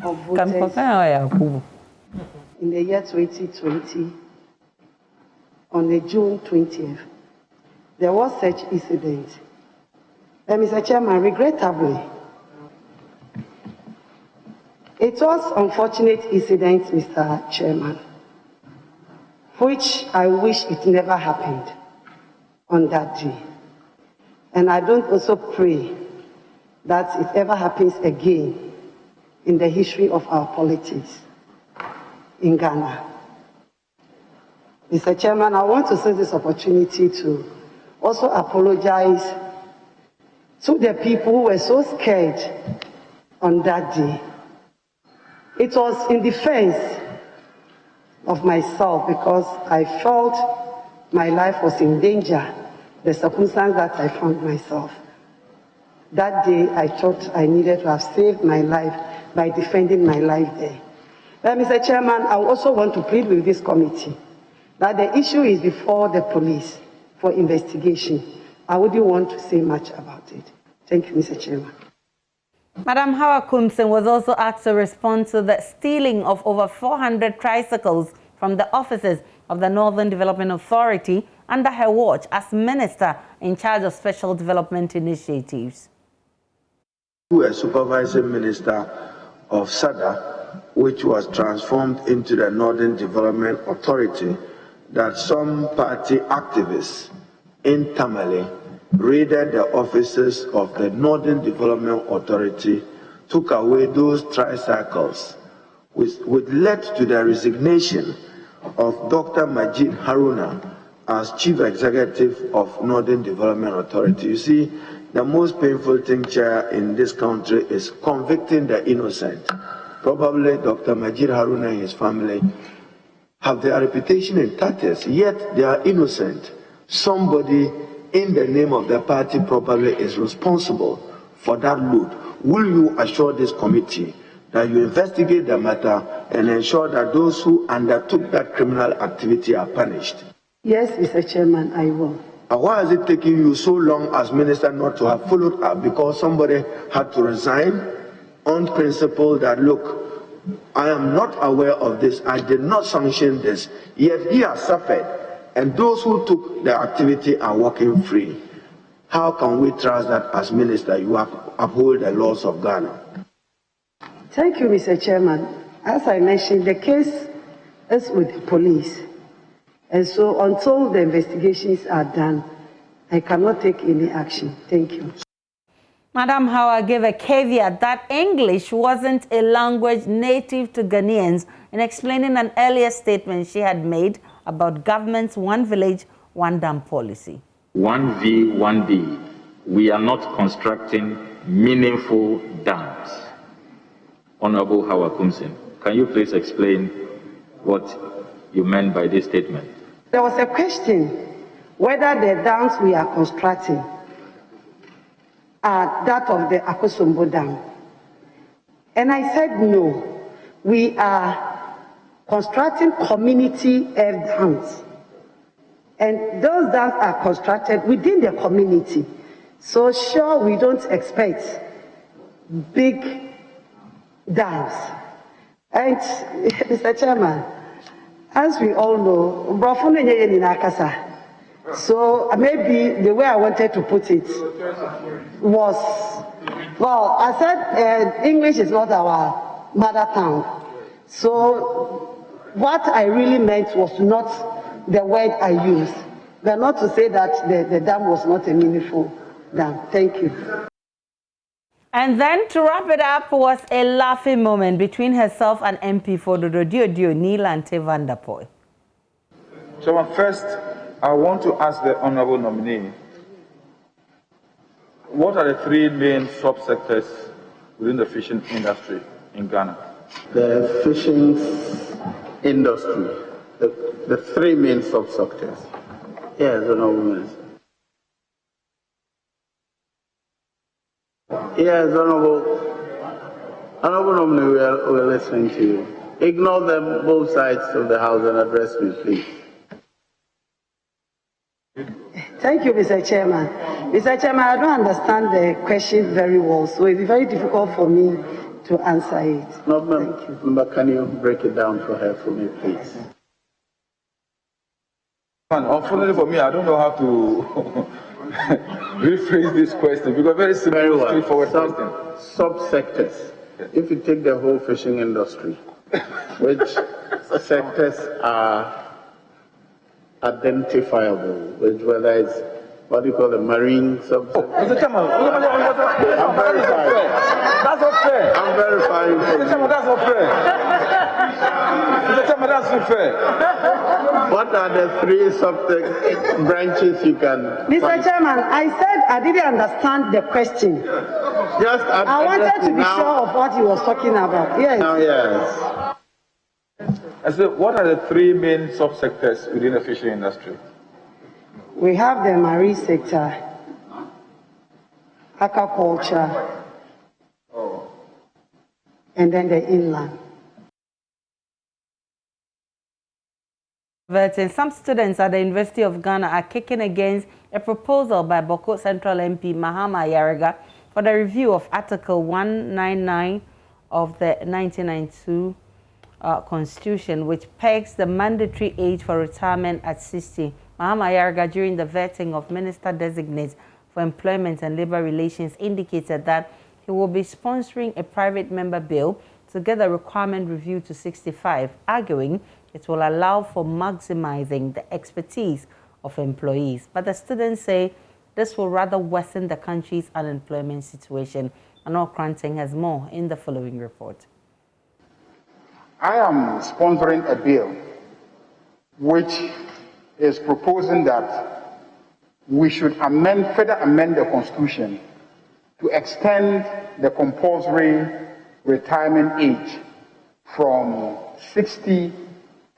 Of voters in the year 2020, on the June 20th, there was such incident. Mr. Chairman, regrettably, it was unfortunate incident, Mr. Chairman, which I wish it never happened on that day. And I don't also pray that it ever happens again in the history of our politics in Ghana. Mr. Chairman, I want to seize this opportunity to also apologize to the people who were so scared on that day. It was in defense of myself because I felt my life was in danger, the circumstance that I found myself. That day, I thought I needed to have saved my life by defending my life there. But Mr. Chairman, I also want to plead with this committee that the issue is before the police for investigation. I wouldn't want to say much about it. Thank you, Mr. Chairman. Madam Hawa Kumsin was also asked to respond to the stealing of over 400 tricycles from the offices of the Northern Development Authority under her watch as Minister in charge of Special Development Initiatives. A supervising minister of SADA, which was transformed into the Northern Development Authority, that some party activists in Tamale raided the offices of the Northern Development Authority, took away those tricycles, which led to the resignation of Dr. Majid Haruna as Chief Executive of Northern Development Authority. You see, the most painful thing, Chair, in this country is convicting the innocent. Probably Dr. Majid Haruna and his family have their reputation in tatters, yet they are innocent. Somebody in the name of the party probably is responsible for that loot. Will you assure this committee that you investigate the matter and ensure that those who undertook that criminal activity are punished? Yes, Mr. Chairman, I will. Why is it taking you so long as minister not to have followed up? Because somebody had to resign on principle that, look, I am not aware of this, I did not sanction this, yet he has suffered, and those who took the activity are walking free. How can we trust that as minister you uphold the laws of Ghana? Thank you, Mr. Chairman. As I mentioned, the case is with the police. And so until the investigations are done, I cannot take any action. Thank you. Madam Hawa gave a caveat that English wasn't a language native to Ghanaians in explaining an earlier statement she had made about government's one village, one dam policy. One V, one D. We are not constructing meaningful dams. Honorable Hawa Kumsin, can you please explain what you meant by this statement? There was a question whether the dams we are constructing are that of the Akosombo Dam. And I said no. We are constructing community dams. And those dams are constructed within the community. So sure, we don't expect big dams. And Mr. Chairman, as we all know, so maybe the way I wanted to put it was, well, I said English is not our mother tongue. So what I really meant was not the word I used, but not to say that the dam was not a meaningful dam. Thank you. And then to wrap it up was a laughing moment between herself and MP for Dododio Nilante van der Poel. So first, I want to ask the honorable nominee, what are the three main subsectors within the fishing industry in Ghana? The fishing industry, the three main subsectors. Yes, honorable minister. Yes, honorable nominee, we're listening to you. Ignore them, both sides of the house, and address me, please. Thank you, Mr. Chairman. Mr. Chairman, I don't understand the question very well, so it's very difficult for me to answer it. No, member, can you break it down for her for me, please? Unfortunately for me, I don't know how to rephrase this question because very simple, straightforward question. Subsectors. If you take the whole fishing industry, which sectors are identifiable, which whether it's what do you call the marine subsector? Mr. Chairman, I'm verifying. That's not fair. I'm verifying. Mr. Chairman, that's not fair. Mr. Chairman, that's not fair. What are the three subject branches you can? Mr. Chairman, I said I didn't understand the question. Just I wanted to be now, sure of what he was talking about. Yes. Now, yes. I said, what are the three main subsectors within the fishing industry? We have the marine sector, aquaculture, and then the inland. Some students at the University of Ghana are kicking against a proposal by Boko Central MP Mahama Yariga for the review of Article 199 of the 1992 Constitution, which pegs the mandatory age for retirement at 60. Mahama Yariga, during the vetting of Minister-designates for Employment and Labor Relations, indicated that he will be sponsoring a private member bill to get the requirement reviewed to 65, arguing it will allow for maximizing the expertise of employees. But the students say this will rather worsen the country's unemployment situation. Anor Kranting has more in the following report. I am sponsoring a bill which is proposing that we should further amend the Constitution to extend the compulsory retirement age from 60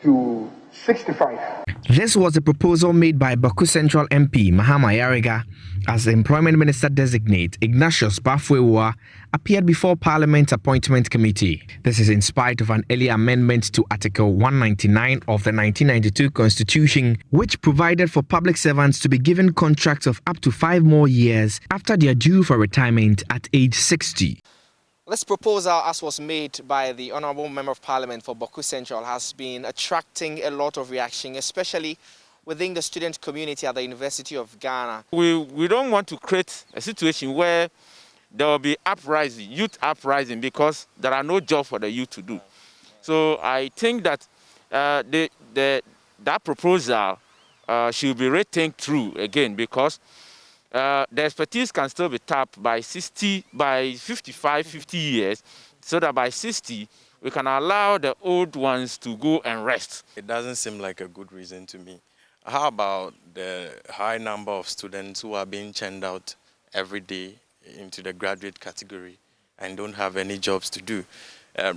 to 65. This was a proposal made by Baku Central MP Mahama Yariga as the Employment Minister designate Ignatius Bafwewa appeared before Parliament's Appointment Committee. This is in spite of an early amendment to Article 199 of the 1992 Constitution, which provided for public servants to be given contracts of up to 5 more years after they are due for retirement at age 60. This proposal, as was made by the Honourable Member of Parliament for Baku Central, has been attracting a lot of reaction, especially within the student community at the University of Ghana. We don't want to create a situation where there will be uprising, youth uprising, because there are no jobs for the youth to do. So I think that that proposal should be rethink through again, because the expertise can still be tapped by 55, 50 years, so that by 60, we can allow the old ones to go and rest. It doesn't seem like a good reason to me. How about the high number of students who are being churned out every day into the graduate category and don't have any jobs to do?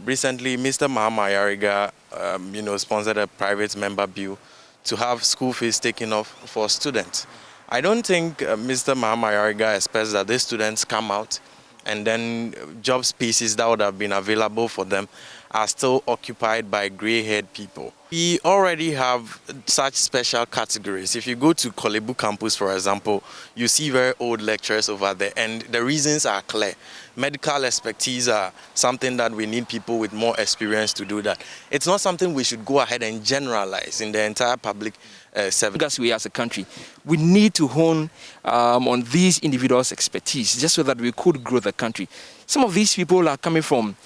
Recently, Mr. Mahama Yariga, sponsored a private member bill to have school fees taken off for students. I don't think Mr. Mahama Yariga expects that these students come out and then job spaces that would have been available for them are still occupied by gray-haired people. We already have such special categories. If you go to Kolebu campus, for example, you see very old lecturers over there, and the reasons are clear. Medical expertise are something that we need people with more experience to do that. It's not something we should go ahead and generalize in the entire public service. Because we as a country, we need to hone on these individuals' expertise just so that we could grow the country. Some of these people are coming from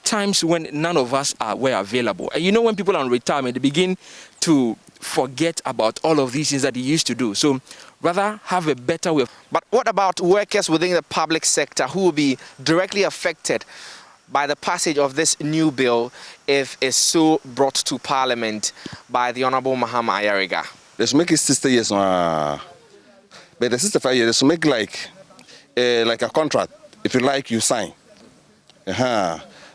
times when none of us were available. And you know, when people are on retirement, they begin to forget about all of these things that they used to do. So rather have a better way. But what about workers within the public sector who will be directly affected by the passage of this new bill if it's so brought to Parliament by the Honorable Mahama Ayariga? They should make it 60 years, but the 65 years, they should make like a contract. If you like, you sign.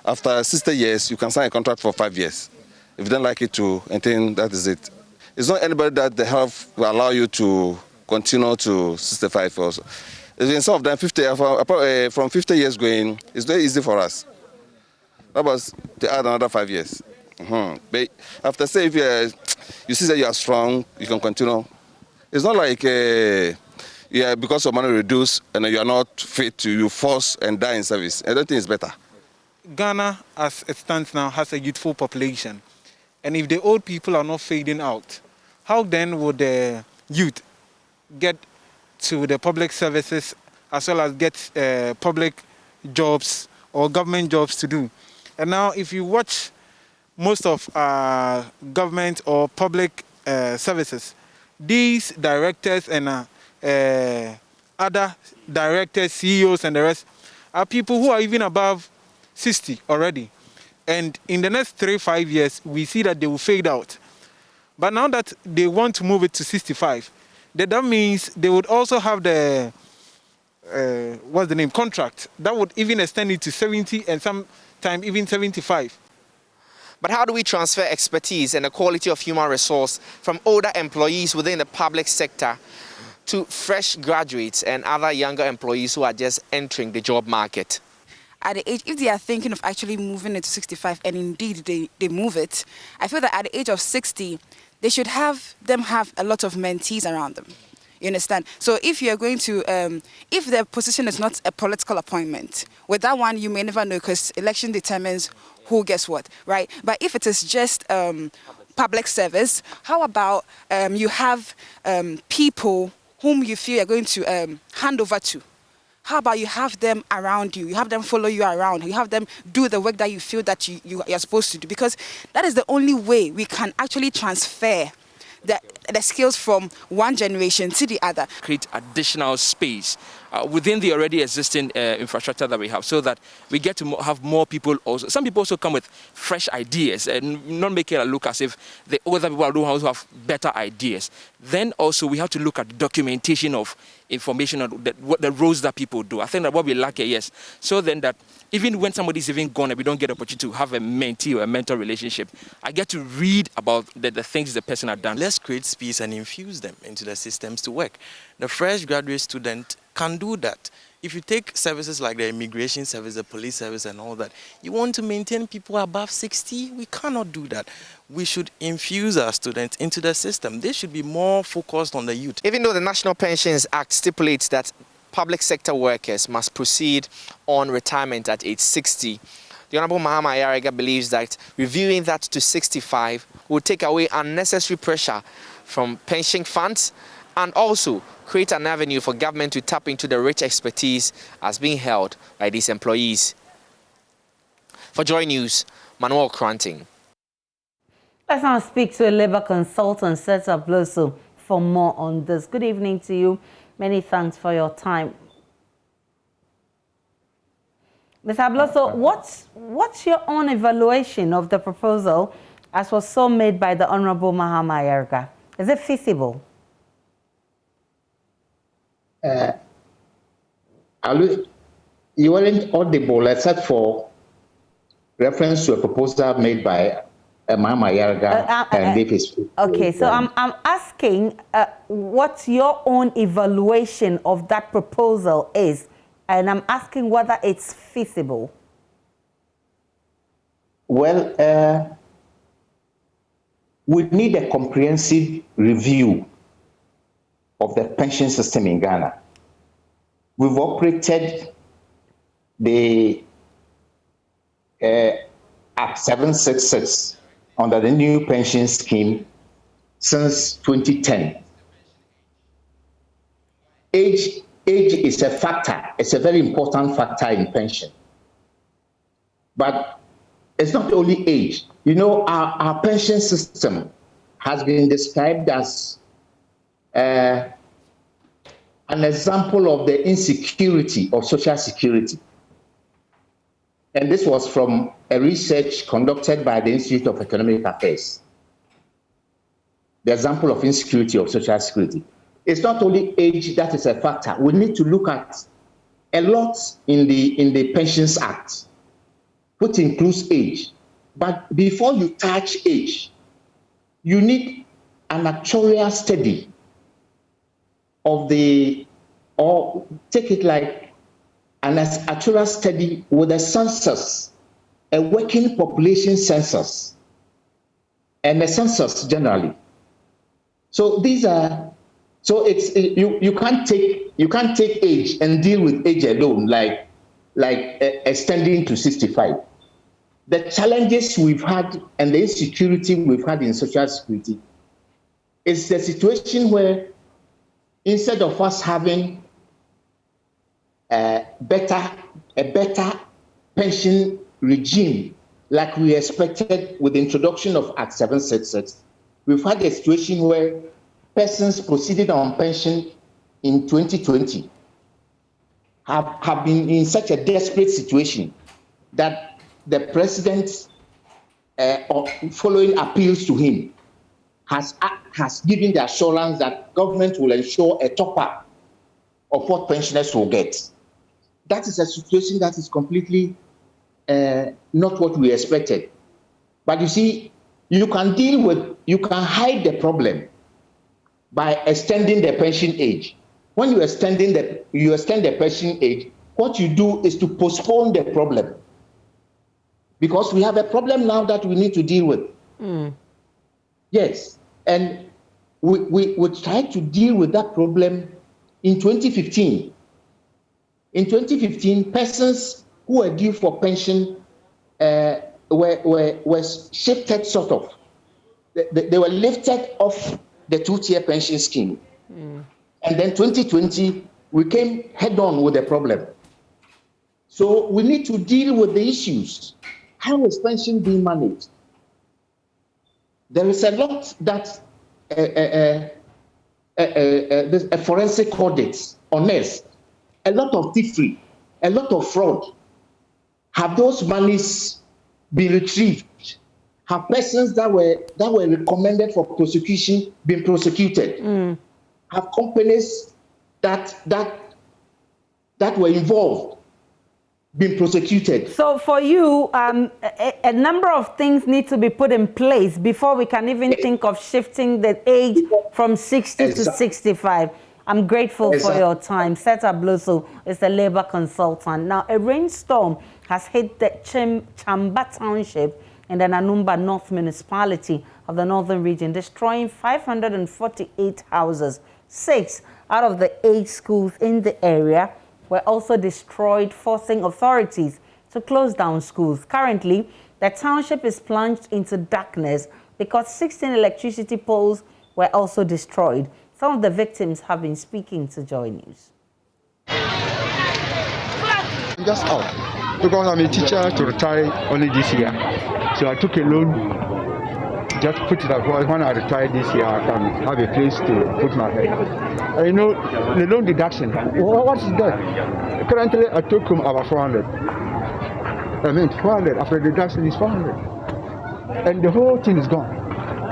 After 60 years, you can sign a contract for 5 years. If you don't like it too, and then that is it. It's not anybody that the health will allow you to continue to 65 also. In some of them, 50, from 50 years going, it's very easy for us. That was to add another 5 years. But after say if you see that you are strong, you can continue. It's not like because of money reduced and you are not fit to you force and die in service. I don't think it's better. Ghana, as it stands now, has a youthful population. And if the old people are not fading out, how then would the youth get to the public services as well as get public jobs or government jobs to do? And now if you watch most of government or public services, these directors and other directors, CEOs and the rest are people who are even above 60 already. And in the next 3-5 years, we see that they will fade out. But now that they want to move it to 65, that means they would also have the, contract. That would even extend it to 70 and sometime even 75. But how do we transfer expertise and the quality of human resource from older employees within the public sector to fresh graduates and other younger employees who are just entering the job market? At the age, if they are thinking of actually moving it to 65, and indeed they move it, I feel that at the age of 60, they should have a lot of mentees around them. You understand? So if you're going to, if the position is not a political appointment, with that one you may never know because election determines who gets what, right? But if it is just public service, how about you have people whom you feel you're going to hand over to? How about you have them around you? You have them follow you around. You have them do the work that you feel that you're supposed to do. Because that is the only way we can actually transfer the skills from one generation to the other. Create additional space within the already existing infrastructure that we have so that we get to have more people also. Some people also come with fresh ideas and not make it look as if the other people are the ones who have better ideas. Then also we have to look at the documentation of information on the roles that people do. I think that what we lack here, yes. So then that even when somebody's even gone and we don't get the opportunity to have a mentee or a mentor relationship, I get to read about the things the person has done. Let's create space and infuse them into the systems to work. The fresh graduate student can do that. If you take services like the immigration service, the police service and all that, you want to maintain people above 60? We cannot do that. We should infuse our students into the system. They should be more focused on the youth. Even though the National Pensions Act stipulates that public sector workers must proceed on retirement at age 60, the Honorable Mahama Ayariga believes that reviewing that to 65 will take away unnecessary pressure from pension funds and also create an avenue for government to tap into the rich expertise as being held by these employees. For Joy News, Manuel Kranting. Let's now speak to a labor consultant, Seta Bloso, for more on this. Good evening to you. Many thanks for your time. Mr. Bloso, what's your own evaluation of the proposal as was so made by the Honorable Mahama Ayariga? Is it feasible? You weren't audible except for reference to a proposal made by Mahama Ayariga and Davis. Okay, so I'm asking what your own evaluation of that proposal is, and I'm asking whether it's feasible. Well, we need a comprehensive review of the pension system in Ghana. We've operated the Act 766 under the new pension scheme since 2010. Age is a factor. It's a very important factor in pension. But it's not only age. You know, our pension system has been described as an example of the insecurity of social security. And this was from a research conducted by the Institute of Economic Affairs. The example of insecurity of social security. It's not only age that is a factor. We need to look at a lot in the Pensions Act, which includes age. But before you touch age, you need an actuarial study of or take it like an actuarial study with a census, a working population census, and a census generally. So these are, so it's you can't take age and deal with age alone, like extending to 65. The challenges we've had and the insecurity we've had in social security is the situation where instead of us having a better pension regime like we expected with the introduction of Act 766, we've had a situation where persons proceeded on pension in 2020 have been in such a desperate situation that the president, following appeals to him, has given the assurance that government will ensure a top-up of what pensioners will get. That is a situation that is completely not what we expected. But you see, you can hide the problem by extending the pension age. When you extend the pension age, what you do is to postpone the problem. Because we have a problem now that we need to deal with. Yes, and we tried to deal with that problem in 2015. In 2015, persons who were due for pension were shifted sort of. They were lifted off the two-tier pension scheme. And then 2020, we came head-on with the problem. So we need to deal with the issues. How is pension being managed? There is a lot that a forensic audit honest, a lot of thievery, a lot of fraud. Have those monies been retrieved? Have persons that were recommended for prosecution been prosecuted? Have companies that were involved been prosecuted? So for you, a number of things need to be put in place before we can even think of shifting the age from 60 to 65. I'm grateful for your time. Seta Bloso is a labor consultant. Now, a rainstorm has hit the Chamba Township in the Nanumba North Municipality of the Northern Region, destroying 548 houses. 6 out of the 8 schools in the area were also destroyed, forcing authorities to close down schools. Currently, the township is plunged into darkness because 16 electricity poles were also destroyed. Some of the victims have been speaking to Joy News. I'm just out because I'm a teacher to retire only this year. So I took a loan, just put it across. When I retire this year, I can have a place to put my head. And you know, the loan deduction, what is that? Currently, I took home about 400. I mean, 400. After deduction is 400. And the whole thing is gone.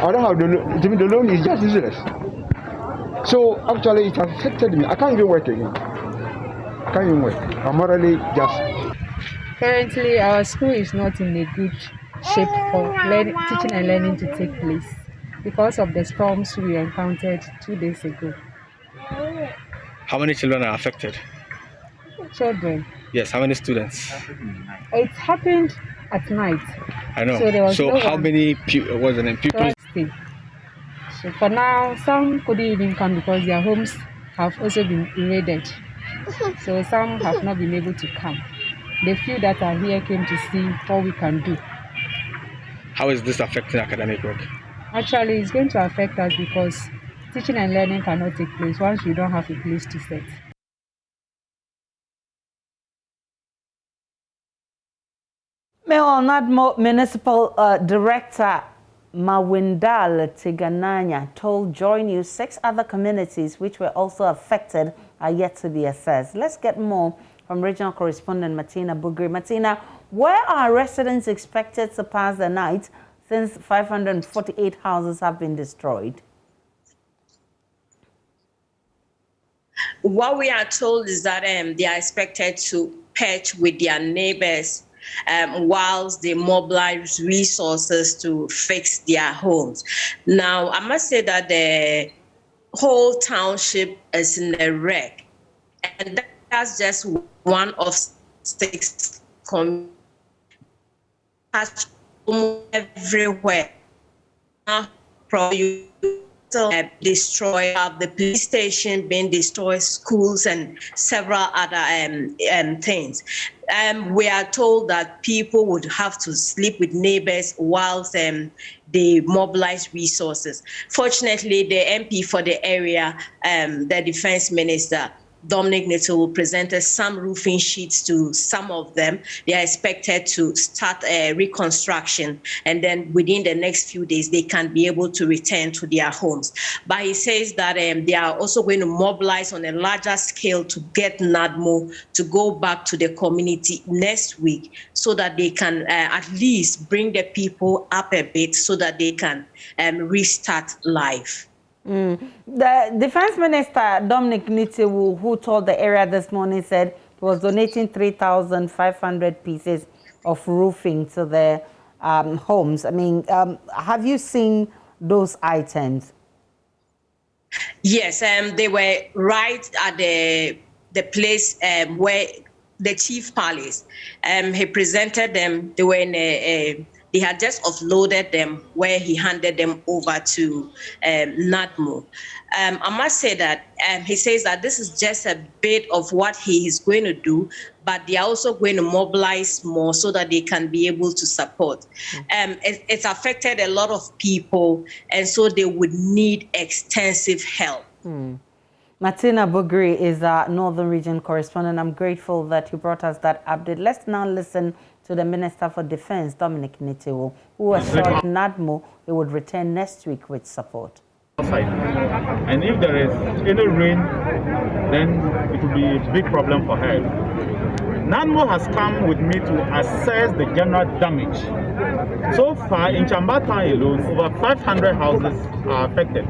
I don't have the loan. The loan is just useless. So actually, it has affected me. I can't even work again. I can't even work. I'm morally just. Currently, our school is not in a good shape for teaching and learning to take place because of the storms we encountered 2 days ago. How many children are affected? Children? Yes, how many students? It happened at night. I know. So there was no how one. many people So for now, some couldn't even come because their homes have also been invaded. So some have not been able to come. The few that are here came to see what we can do. How is this affecting academic work? Actually, it's going to affect us because teaching and learning cannot take place once we don't have a place to sit. Mayor Nadmo Municipal Director Mawindal Tigananya told Joy News 6 other communities which were also affected are yet to be assessed. Let's get more from regional correspondent Martina Bugri. Martina, where are residents expected to pass the night since 548 houses have been destroyed? What we are told is that they are expected to patch with their neighbors whilst they mobilize resources to fix their homes. Now, I must say that the whole township is in a wreck, and that's just one of 6 communities everywhere. Probably destroy the police station being destroyed, schools and several other things. We are told that people would have to sleep with neighbors whilst they mobilize resources. Fortunately, the MP for the area, the defense minister, Dominic Nittle, presented some roofing sheets to some of them. They are expected to start a reconstruction, and then within the next few days, they can be able to return to their homes. But he says that they are also going to mobilize on a larger scale to get NADMO to go back to the community next week so that they can at least bring the people up a bit so that they can restart life. The Defense Minister, Dominic Nitiwu, who told the area this morning, said he was donating 3,500 pieces of roofing to the homes. I mean, have you seen those items? Yes, they were right at the place where the chief palace. He presented them. They were in he had just offloaded them where he handed them over to NADMO. I must say that he says that this is just a bit of what he is going to do, but they are also going to mobilize more so that they can be able to support. It's affected a lot of people, and so they would need extensive help. Martina Bugri is our Northern Region correspondent. I'm grateful that you brought us that update. Let's now listen to the Minister for Defense, Dominic Nitiwu, who assured NADMO it would return next week with support. And if there is any rain, then it will be a big problem for her. NADMO has come with me to assess the general damage. So far, in Chambatan alone, over 500 houses are affected.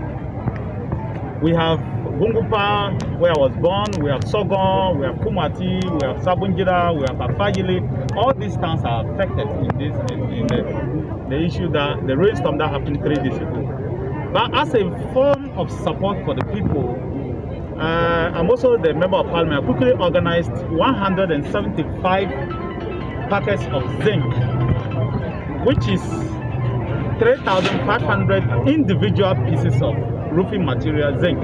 We have Bungupa, where I was born, we have Sogon, we have Kumati, we have Sabunjira, we have Afajili. All these towns are affected in the issue that the rainstorm that happened 3 days ago. But as a form of support for the people, I'm also the Member of Parliament. I quickly organized 175 packets of zinc, which is 3,500 individual pieces of roofing material, zinc,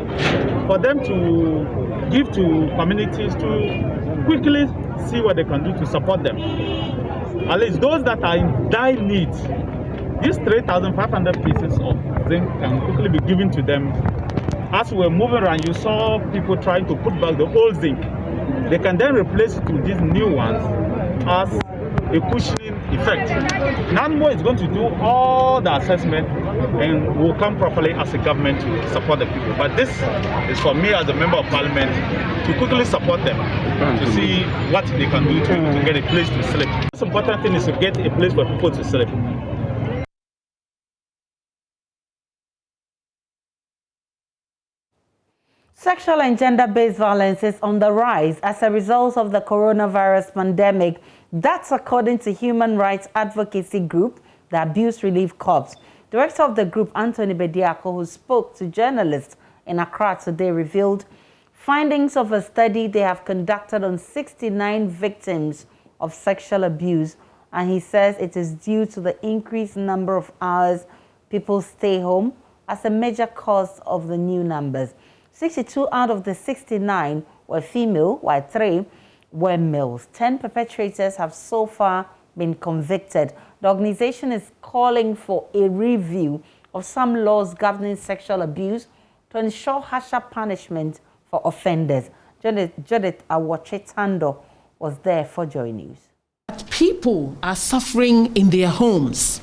for them to give to communities to quickly see what they can do to support them. At least those that are in dire need, these 3,500 pieces of zinc can quickly be given to them. As we're moving around, you saw people trying to put back the old zinc. They can then replace it with these new ones as a cushioning effect. NADMO is going to do all the assessment and will come properly as a government to support the people. But this is for me as a Member of Parliament to quickly support them, to see what they can do to get a place to sleep. The most important thing is to get a place for people to sleep. Sexual and gender-based violence is on the rise as a result of the coronavirus pandemic. That's according to human rights advocacy group, the Abuse Relief Corps. Director of the group, Anthony Bediako, who spoke to journalists in Accra today, revealed findings of a study they have conducted on 69 victims of sexual abuse and he says it is due to the increased number of hours people stay home as a major cause of the new numbers. 62 out of the 69 were female, while 3 were males. 10 perpetrators have so far been convicted. The organization is calling for a review of some laws governing sexual abuse to ensure harsher punishment for offenders. Judith Awochetando was there for Joy News. People are suffering in their homes.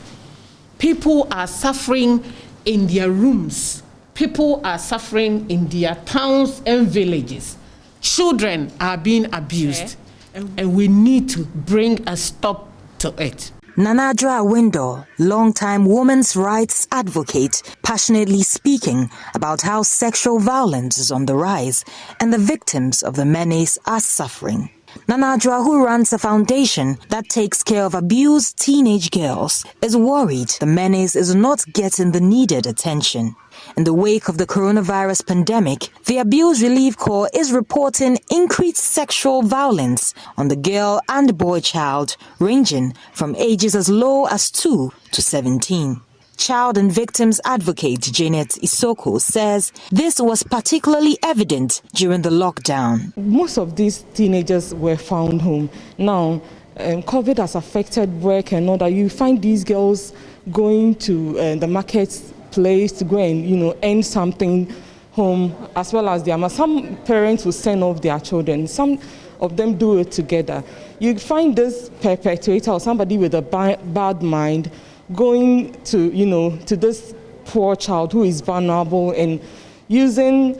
People are suffering in their rooms. People are suffering in their towns and villages. Children are being abused, and we need to bring a stop to it. Nanadra Awindo, longtime women's rights advocate, passionately speaking about how sexual violence is on the rise and the victims of the menace are suffering. Nanadra, who runs a foundation that takes care of abused teenage girls, is worried the menace is not getting the needed attention. In the wake of the coronavirus pandemic, the Abuse Relief Corps is reporting increased sexual violence on the girl and boy child, ranging from ages as low as 2 to 17. Child and victims advocate Janet Isoko says this was particularly evident during the lockdown. Most of these teenagers were found home. Now, COVID has affected work and all that. You find these girls going to the marketplace to go and, earn something home, as well as some parents will send off their children. Some of them do it together. You find this perpetrator or somebody with a bad mind going to, to this poor child who is vulnerable and using,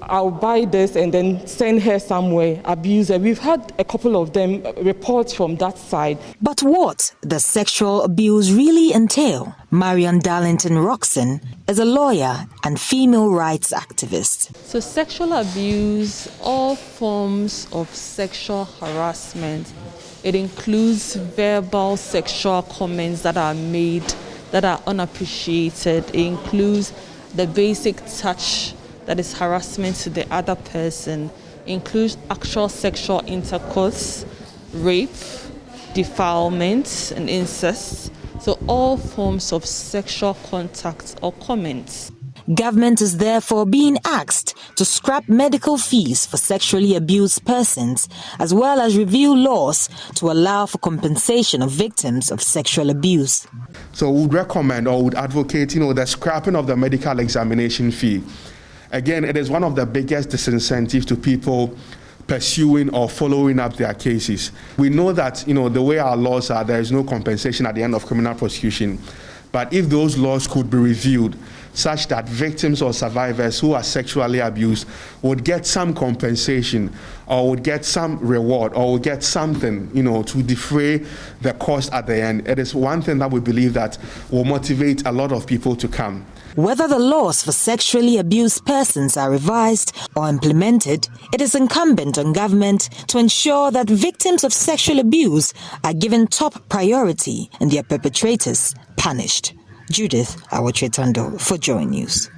I'll buy this and then send her somewhere, abuse her. We've had a couple of them reports from that side. But what does sexual abuse really entail? Marian Darlington Roxon is a lawyer and female rights activist. So sexual abuse, all forms of sexual harassment, it includes verbal sexual comments that are made that are unappreciated. It includes the basic touch that is harassment to the other person. It includes actual sexual intercourse, rape, defilement, and incest. So all forms of sexual contact or comments. Government is therefore being asked to scrap medical fees for sexually abused persons, as well as review laws to allow for compensation of victims of sexual abuse. So we would recommend or would advocate, the scrapping of the medical examination fee. Again, it is one of the biggest disincentives to people pursuing or following up their cases. We know that, the way our laws are, there is no compensation at the end of criminal prosecution. But if those laws could be reviewed such that victims or survivors who are sexually abused would get some compensation or would get some reward or would get something, to defray the cost at the end, it is one thing that we believe that will motivate a lot of people to come. Whether the laws for sexually abused persons are revised or implemented, it is incumbent on government to ensure that victims of sexual abuse are given top priority and their perpetrators punished. Judith Awochetando for Joy News.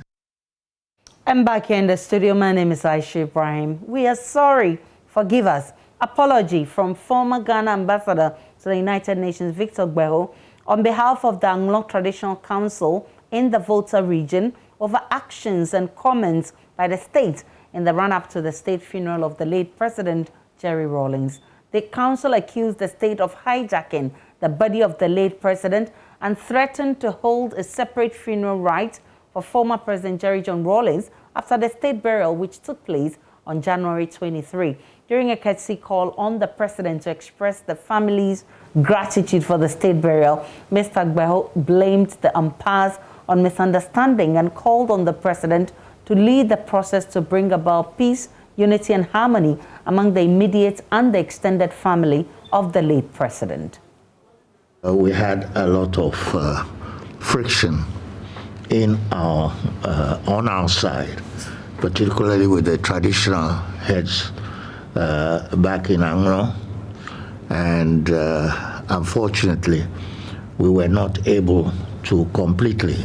I'm back here in the studio. My name is Aisha Ibrahim. We are sorry. Forgive us. Apology from former Ghana ambassador to the United Nations, Victor Gbeho, on behalf of the Anglong Traditional Council in the Volta region over actions and comments by the state in the run-up to the state funeral of the late President Jerry Rawlings. The council accused the state of hijacking the body of the late president and threatened to hold a separate funeral rite for former President Jerry John Rawlings after the state burial, which took place on January 23. During a courtesy call on the president to express the family's gratitude for the state burial, Mr. Gbeho blamed the umpires on misunderstanding and called on the president to lead the process to bring about peace, unity and harmony among the immediate and the extended family of the late president. We had a lot of friction on our side, particularly with the traditional heads back in Anglong, and unfortunately we were not able to completely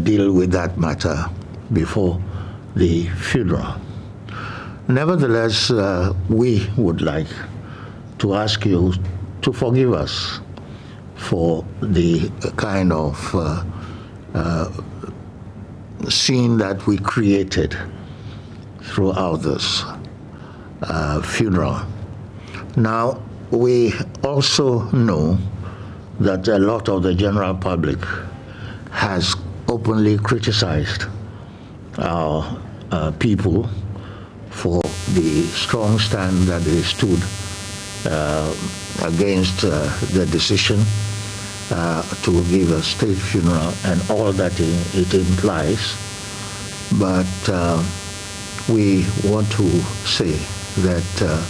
deal with that matter before the funeral. Nevertheless, we would like to ask you to forgive us for the kind of scene that we created throughout this funeral. Now, we also know that a lot of the general public has openly criticized our people for the strong stand that they stood against the decision to give a state funeral and all that it implies. But we want to say that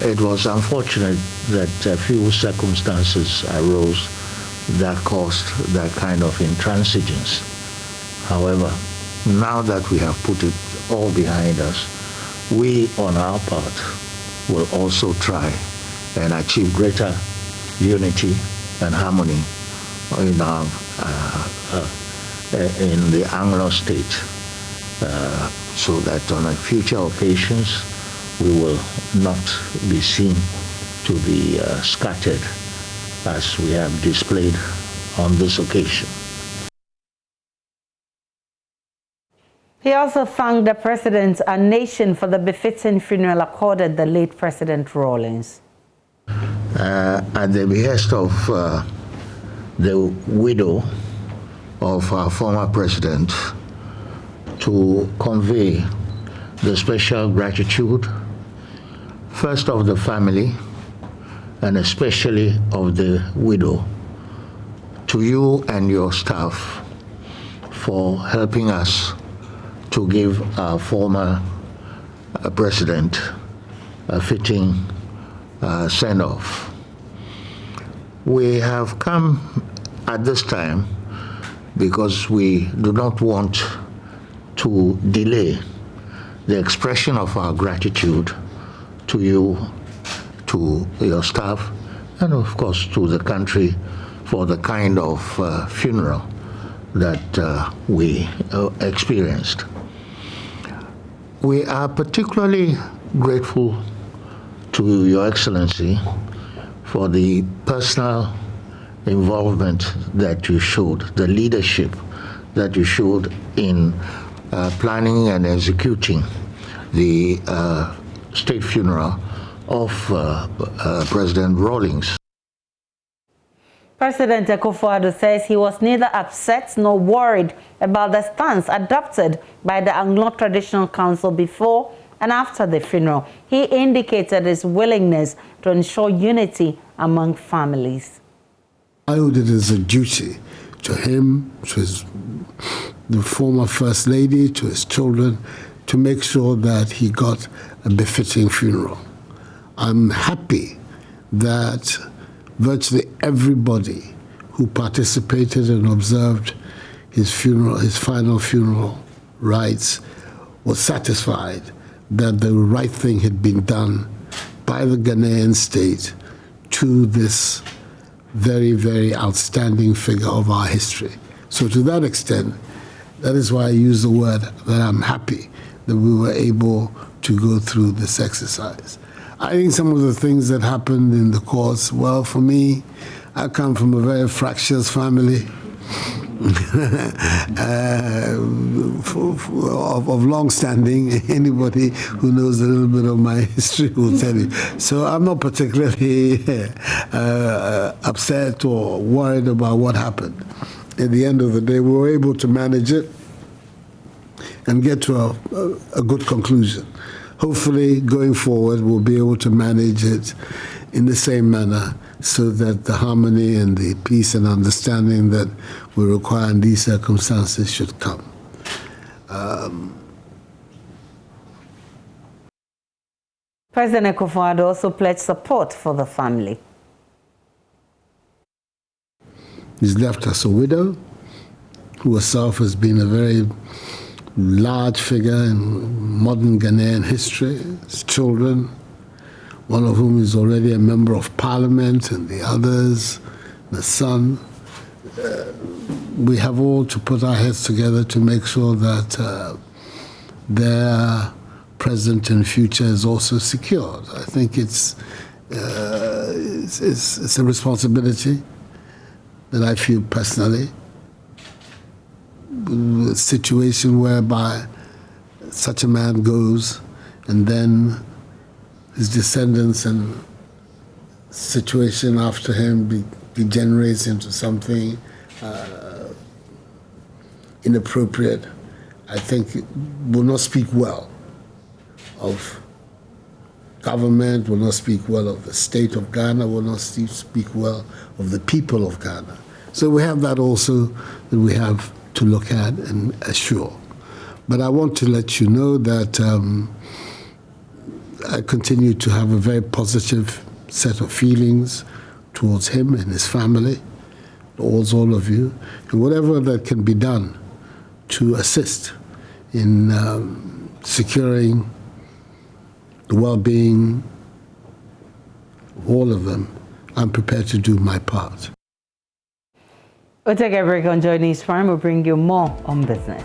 it was unfortunate that a few circumstances arose that caused that kind of intransigence. However, now that we have put it all behind us, we on our part will also try and achieve greater unity and harmony in our in the Anglo state, so that on future occasions we will not be seen to be scattered as we have displayed on this occasion. He also thanked the President and nation for the befitting funeral accorded the late President Rawlings. At the behest of the widow of our former president, to convey the special gratitude, first of the family, and especially of the widow, to you and your staff for helping us to give our former president a fitting send-off. We have come at this time because we do not want to delay the expression of our gratitude to you, to your staff, and of course to the country for the kind of funeral that we experienced. We are particularly grateful to Your Excellency for the personal involvement that you showed, the leadership that you showed in planning and executing the state funeral of President Rawlings. President Akufo-Addo says he was neither upset nor worried about the stance adopted by the Anglo Traditional Council before and after the funeral. He indicated his willingness to ensure unity among families. I owed it as a duty to him, to the former First Lady, to his children, to make sure that he got a befitting funeral. I'm happy that virtually everybody who participated and observed his funeral, his final funeral rites, was satisfied that the right thing had been done by the Ghanaian state to this very, very outstanding figure of our history. So to that extent, that is why I use the word that I'm happy that we were able to go through this exercise. I think some of the things that happened in the course, well, for me, I come from a very fractious family of long standing. Anybody who knows a little bit of my history will tell you. So I'm not particularly upset or worried about what happened. At the end of the day, we were able to manage it and get to a good conclusion. Hopefully, going forward, we'll be able to manage it in the same manner so that the harmony and the peace and understanding that we require in these circumstances should come. President Akufo-Addo also pledged support for the family. He's left us a widow who herself has been a very large figure in modern Ghanaian history. His children, one of whom is already a member of parliament, and the others, the son. We have all to put our heads together to make sure that their present and future is also secured. I think it's it's a responsibility that I feel personally. A situation whereby such a man goes and then his descendants and situation after him degenerates into something inappropriate, I think it will not speak well of government, will not speak well of the state of Ghana, will not speak well of the people of Ghana. So we have that also that we have to look at and assure. But I want to let you know that I continue to have a very positive set of feelings towards him and his family, towards all of you, and whatever that can be done to assist in securing the well-being of all of them, I'm prepared to do my part. We'll take a break on Journey's Farm. We'll bring you more on business.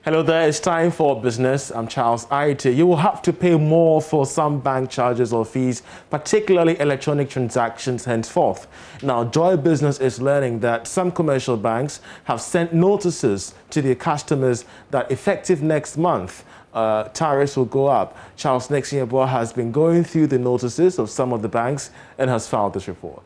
Hello there, it's time for business. I'm Charles Aite. You will have to pay more for some bank charges or fees, particularly electronic transactions henceforth. Now, Joy Business is learning that some commercial banks have sent notices to their customers that effective next month, tariffs will go up. Charles Nexiyabo has been going through the notices of some of the banks and has filed this report.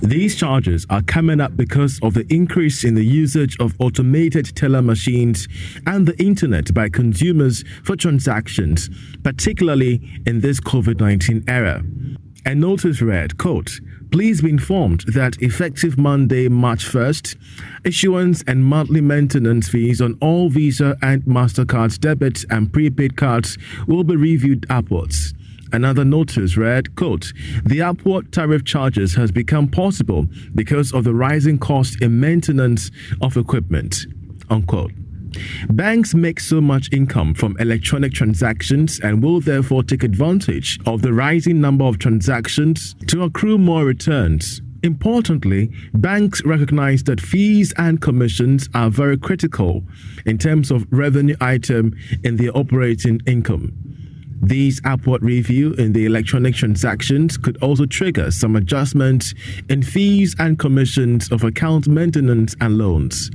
These charges are coming up because of the increase in the usage of automated teller machines and the internet by consumers for transactions, particularly in this COVID-19 era. A notice read, quote, "Please be informed that effective Monday, March 1st, issuance and monthly maintenance fees on all Visa and MasterCard debit and prepaid cards will be reviewed upwards." Another notice read, quote, "The upward tariff charges has become possible because of the rising cost in maintenance of equipment," unquote. Banks make so much income from electronic transactions and will therefore take advantage of the rising number of transactions to accrue more returns. Importantly, banks recognize that fees and commissions are very critical in terms of revenue item in their operating income. These upward review in the electronic transactions could also trigger some adjustments in fees and commissions of account maintenance and loans.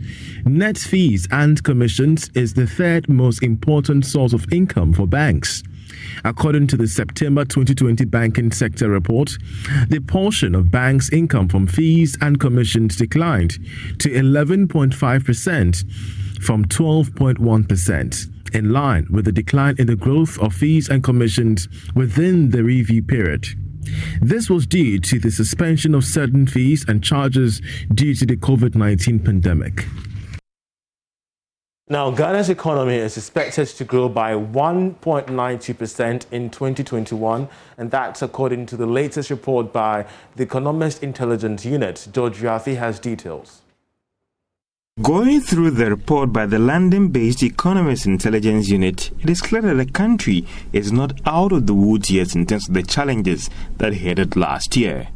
Net fees and commissions is the third most important source of income for banks. According to the September 2020 banking sector report, the portion of banks' income from fees and commissions declined to 11.5% from 12.1%. in line with the decline in the growth of fees and commissions within the review period. This was due to the suspension of certain fees and charges due to the COVID-19 pandemic. Now, Ghana's economy is expected to grow by 1.92% in 2021, and that's according to the latest report by the Economist Intelligence Unit. George Yafi has details. Going through the report by the London-based Economist Intelligence Unit, it is clear that the country is not out of the woods yet in terms of the challenges that hit it last year.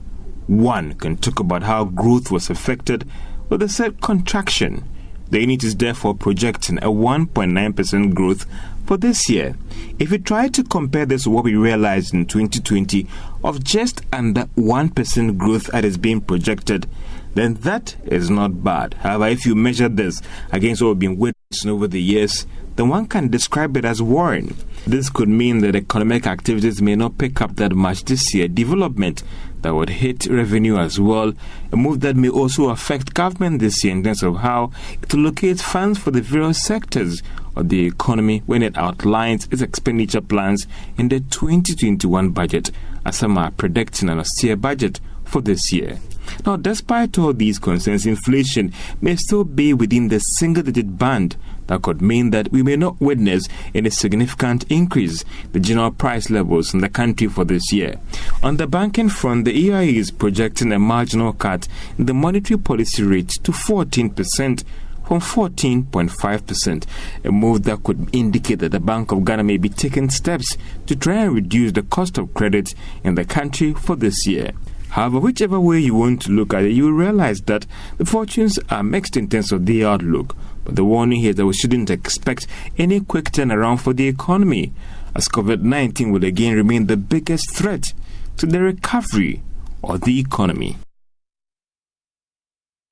One can talk about how growth was affected with a said contraction. The unit is therefore projecting a 1.9% growth for this year. If we try to compare this to what we realized in 2020 of just under 1% growth that is being projected, then that is not bad. However, if you measure this against what we've been witnessing over the years, then one can describe it as worrying. This could mean that economic activities may not pick up that much this year. Development that would hit revenue as well, a move that may also affect government this year in terms of how it allocates funds for the various sectors of the economy when it outlines its expenditure plans in the 2021 budget, as some are predicting an austere budget for this year. Now, despite all these concerns, inflation may still be within the single-digit band. That could mean that we may not witness any significant increase in the general price levels in the country for this year. On the banking front, the EIA is projecting a marginal cut in the monetary policy rate to 14%, from 14.5%, a move that could indicate that the Bank of Ghana may be taking steps to try and reduce the cost of credit in the country for this year. However, whichever way you want to look at it, you will realize that the fortunes are mixed in terms of the outlook. But the warning here is that we shouldn't expect any quick turnaround for the economy, as COVID-19 will again remain the biggest threat to the recovery of the economy.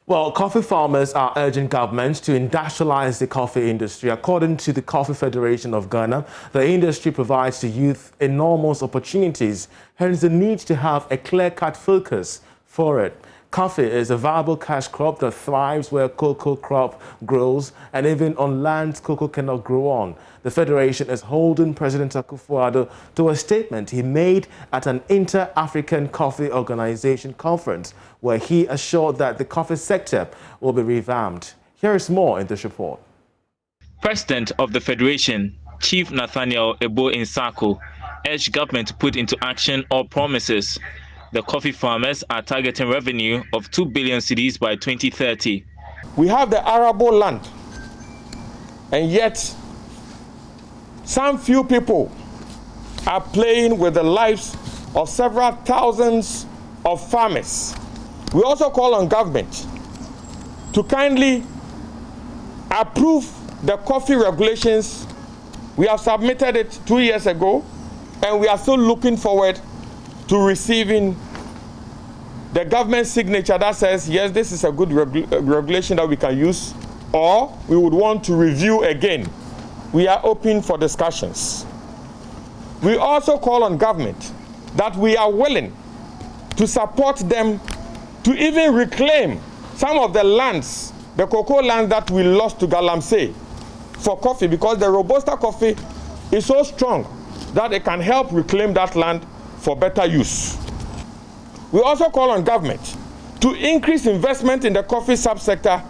Well, coffee farmers are urging governments to industrialize the coffee industry. According to the Coffee Federation of Ghana, the industry provides the youth enormous opportunities, hence the need to have a clear-cut focus for it. Coffee is a viable cash crop that thrives where cocoa crop grows, and even on lands cocoa cannot grow on. The Federation is holding President Akufo-Addo to a statement he made at an Inter-African Coffee Organization conference, where he assured that the coffee sector will be revamped. Here is more in this report. President of the Federation, Chief Nathaniel Ebo Insako, urged government to put into action all promises. The coffee farmers are targeting revenue of 2 billion cedis by 2030. We have the arable land, and yet some few people are playing with the lives of several thousands of farmers. We also call on government to kindly approve the coffee regulations. We have submitted it 2 years ago, and we are still looking forward to receiving the government signature that says, yes, this is a good regulation that we can use, or we would want to review again. We are open for discussions. We also call on government that we are willing to support them to even reclaim some of the lands, the cocoa land that we lost to Galamsey for coffee, because the Robusta coffee is so strong that it can help reclaim that land for better use. We also call on government to increase investment in the coffee subsector,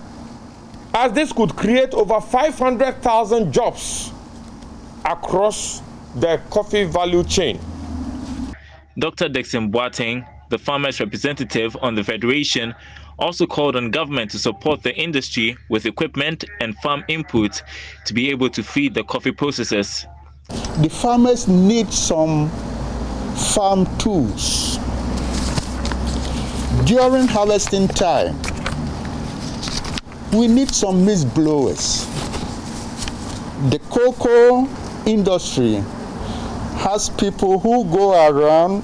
as this could create over 500,000 jobs across the coffee value chain. Dr. Dixon Boateng, the farmers' representative on the Federation, also called on government to support the industry with equipment and farm input to be able to feed the coffee processors. The farmers need some farm tools. During harvesting time, we need some mist blowers. The cocoa industry has people who go around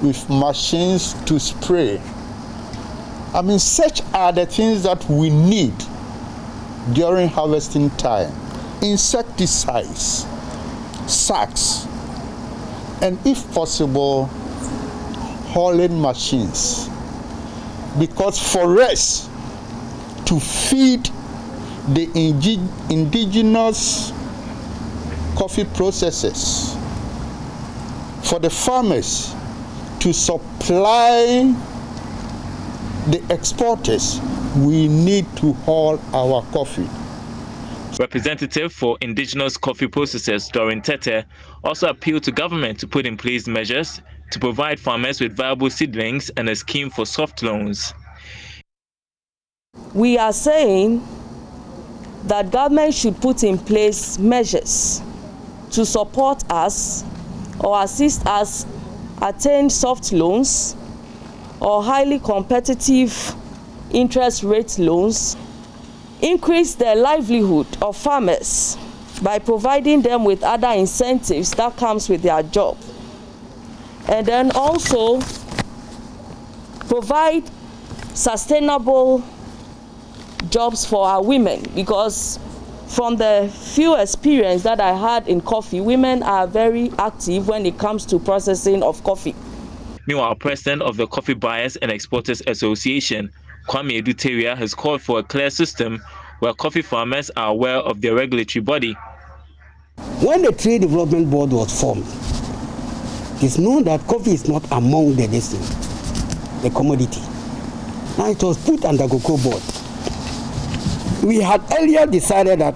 with machines to spray. I mean, such are the things that we need during harvesting time. Insecticides, sacks, and if possible, hauling machines. Because for us to feed the indigenous coffee processors, for the farmers to supply the exporters, we need to haul our coffee. Representative for indigenous coffee processors, Doreen Tete, also appealed to government to put in place measures to provide farmers with viable seedlings and a scheme for soft loans. We are saying that government should put in place measures to support us or assist us attain soft loans or highly competitive interest rate loans, increase the livelihood of farmers by providing them with other incentives that comes with their job, and then also provide sustainable jobs for our women, because from the few experience that I had in coffee, women are very active when it comes to processing of coffee. Meanwhile, President of the Coffee Buyers and Exporters Association, Kwame Eduteria, has called for a clear system where coffee farmers are aware of their regulatory body. When the Trade Development Board was formed, it's known that coffee is not among the commodity. Now it was put under Cocoa Board. We had earlier decided that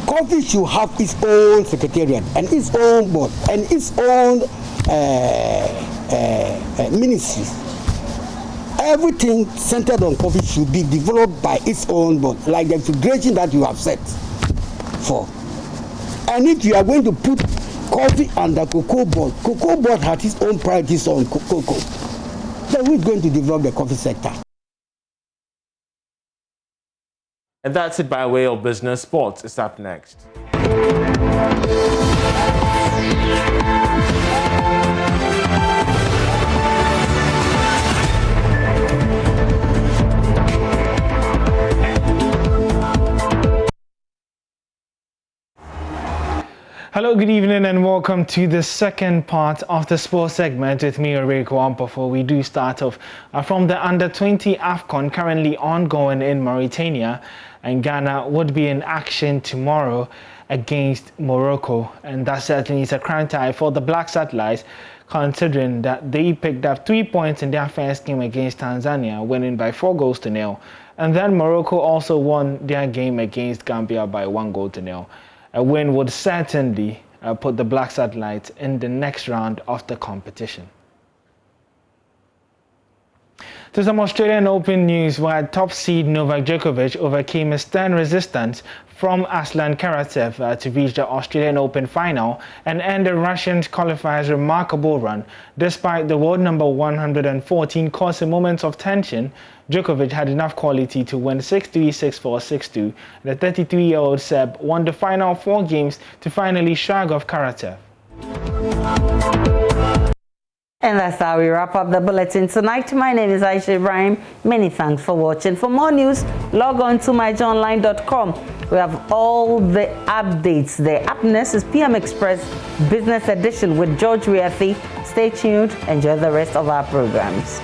coffee should have its own secretariat and its own board and its own ministries. everything centered on coffee should be developed by its own board, like the federation that you have set for. And if you are going to put coffee under cocoa board has its own priorities on cocoa. Then who is going to develop the coffee sector? And that's it by way of business. Sports is up next. Hello, good evening, and welcome to the second part of the sports segment with me, Oreko. Before we do start off from the Under-20 AFCON currently ongoing in Mauritania, and Ghana would be in action tomorrow against Morocco, and that certainly is a crown tie for the Black Satellites, considering that they picked up 3 points in their first game against Tanzania, winning by 4-0, and then Morocco also won their game against Gambia by 1-0. A win would certainly put the Black Satellites in the next round of the competition. To some Australian Open news, where top seed Novak Djokovic overcame a stern resistance from Aslan Karatsev to reach the Australian Open final and end the Russian qualifier's remarkable run. Despite the world number 114 causing moments of tension, Djokovic had enough quality to win 6-3, 6-4, 6-2. The 33-year-old Serb won the final 4 games to finally shrug off Karatsev. And that's how we wrap up the bulletin tonight. My name is Aisha Ibrahim. Many thanks for watching. For more news, log on to myjournline.com. We have all the updates there. Up next is PM Express Business Edition with George Riathi. Stay tuned. Enjoy the rest of our programs.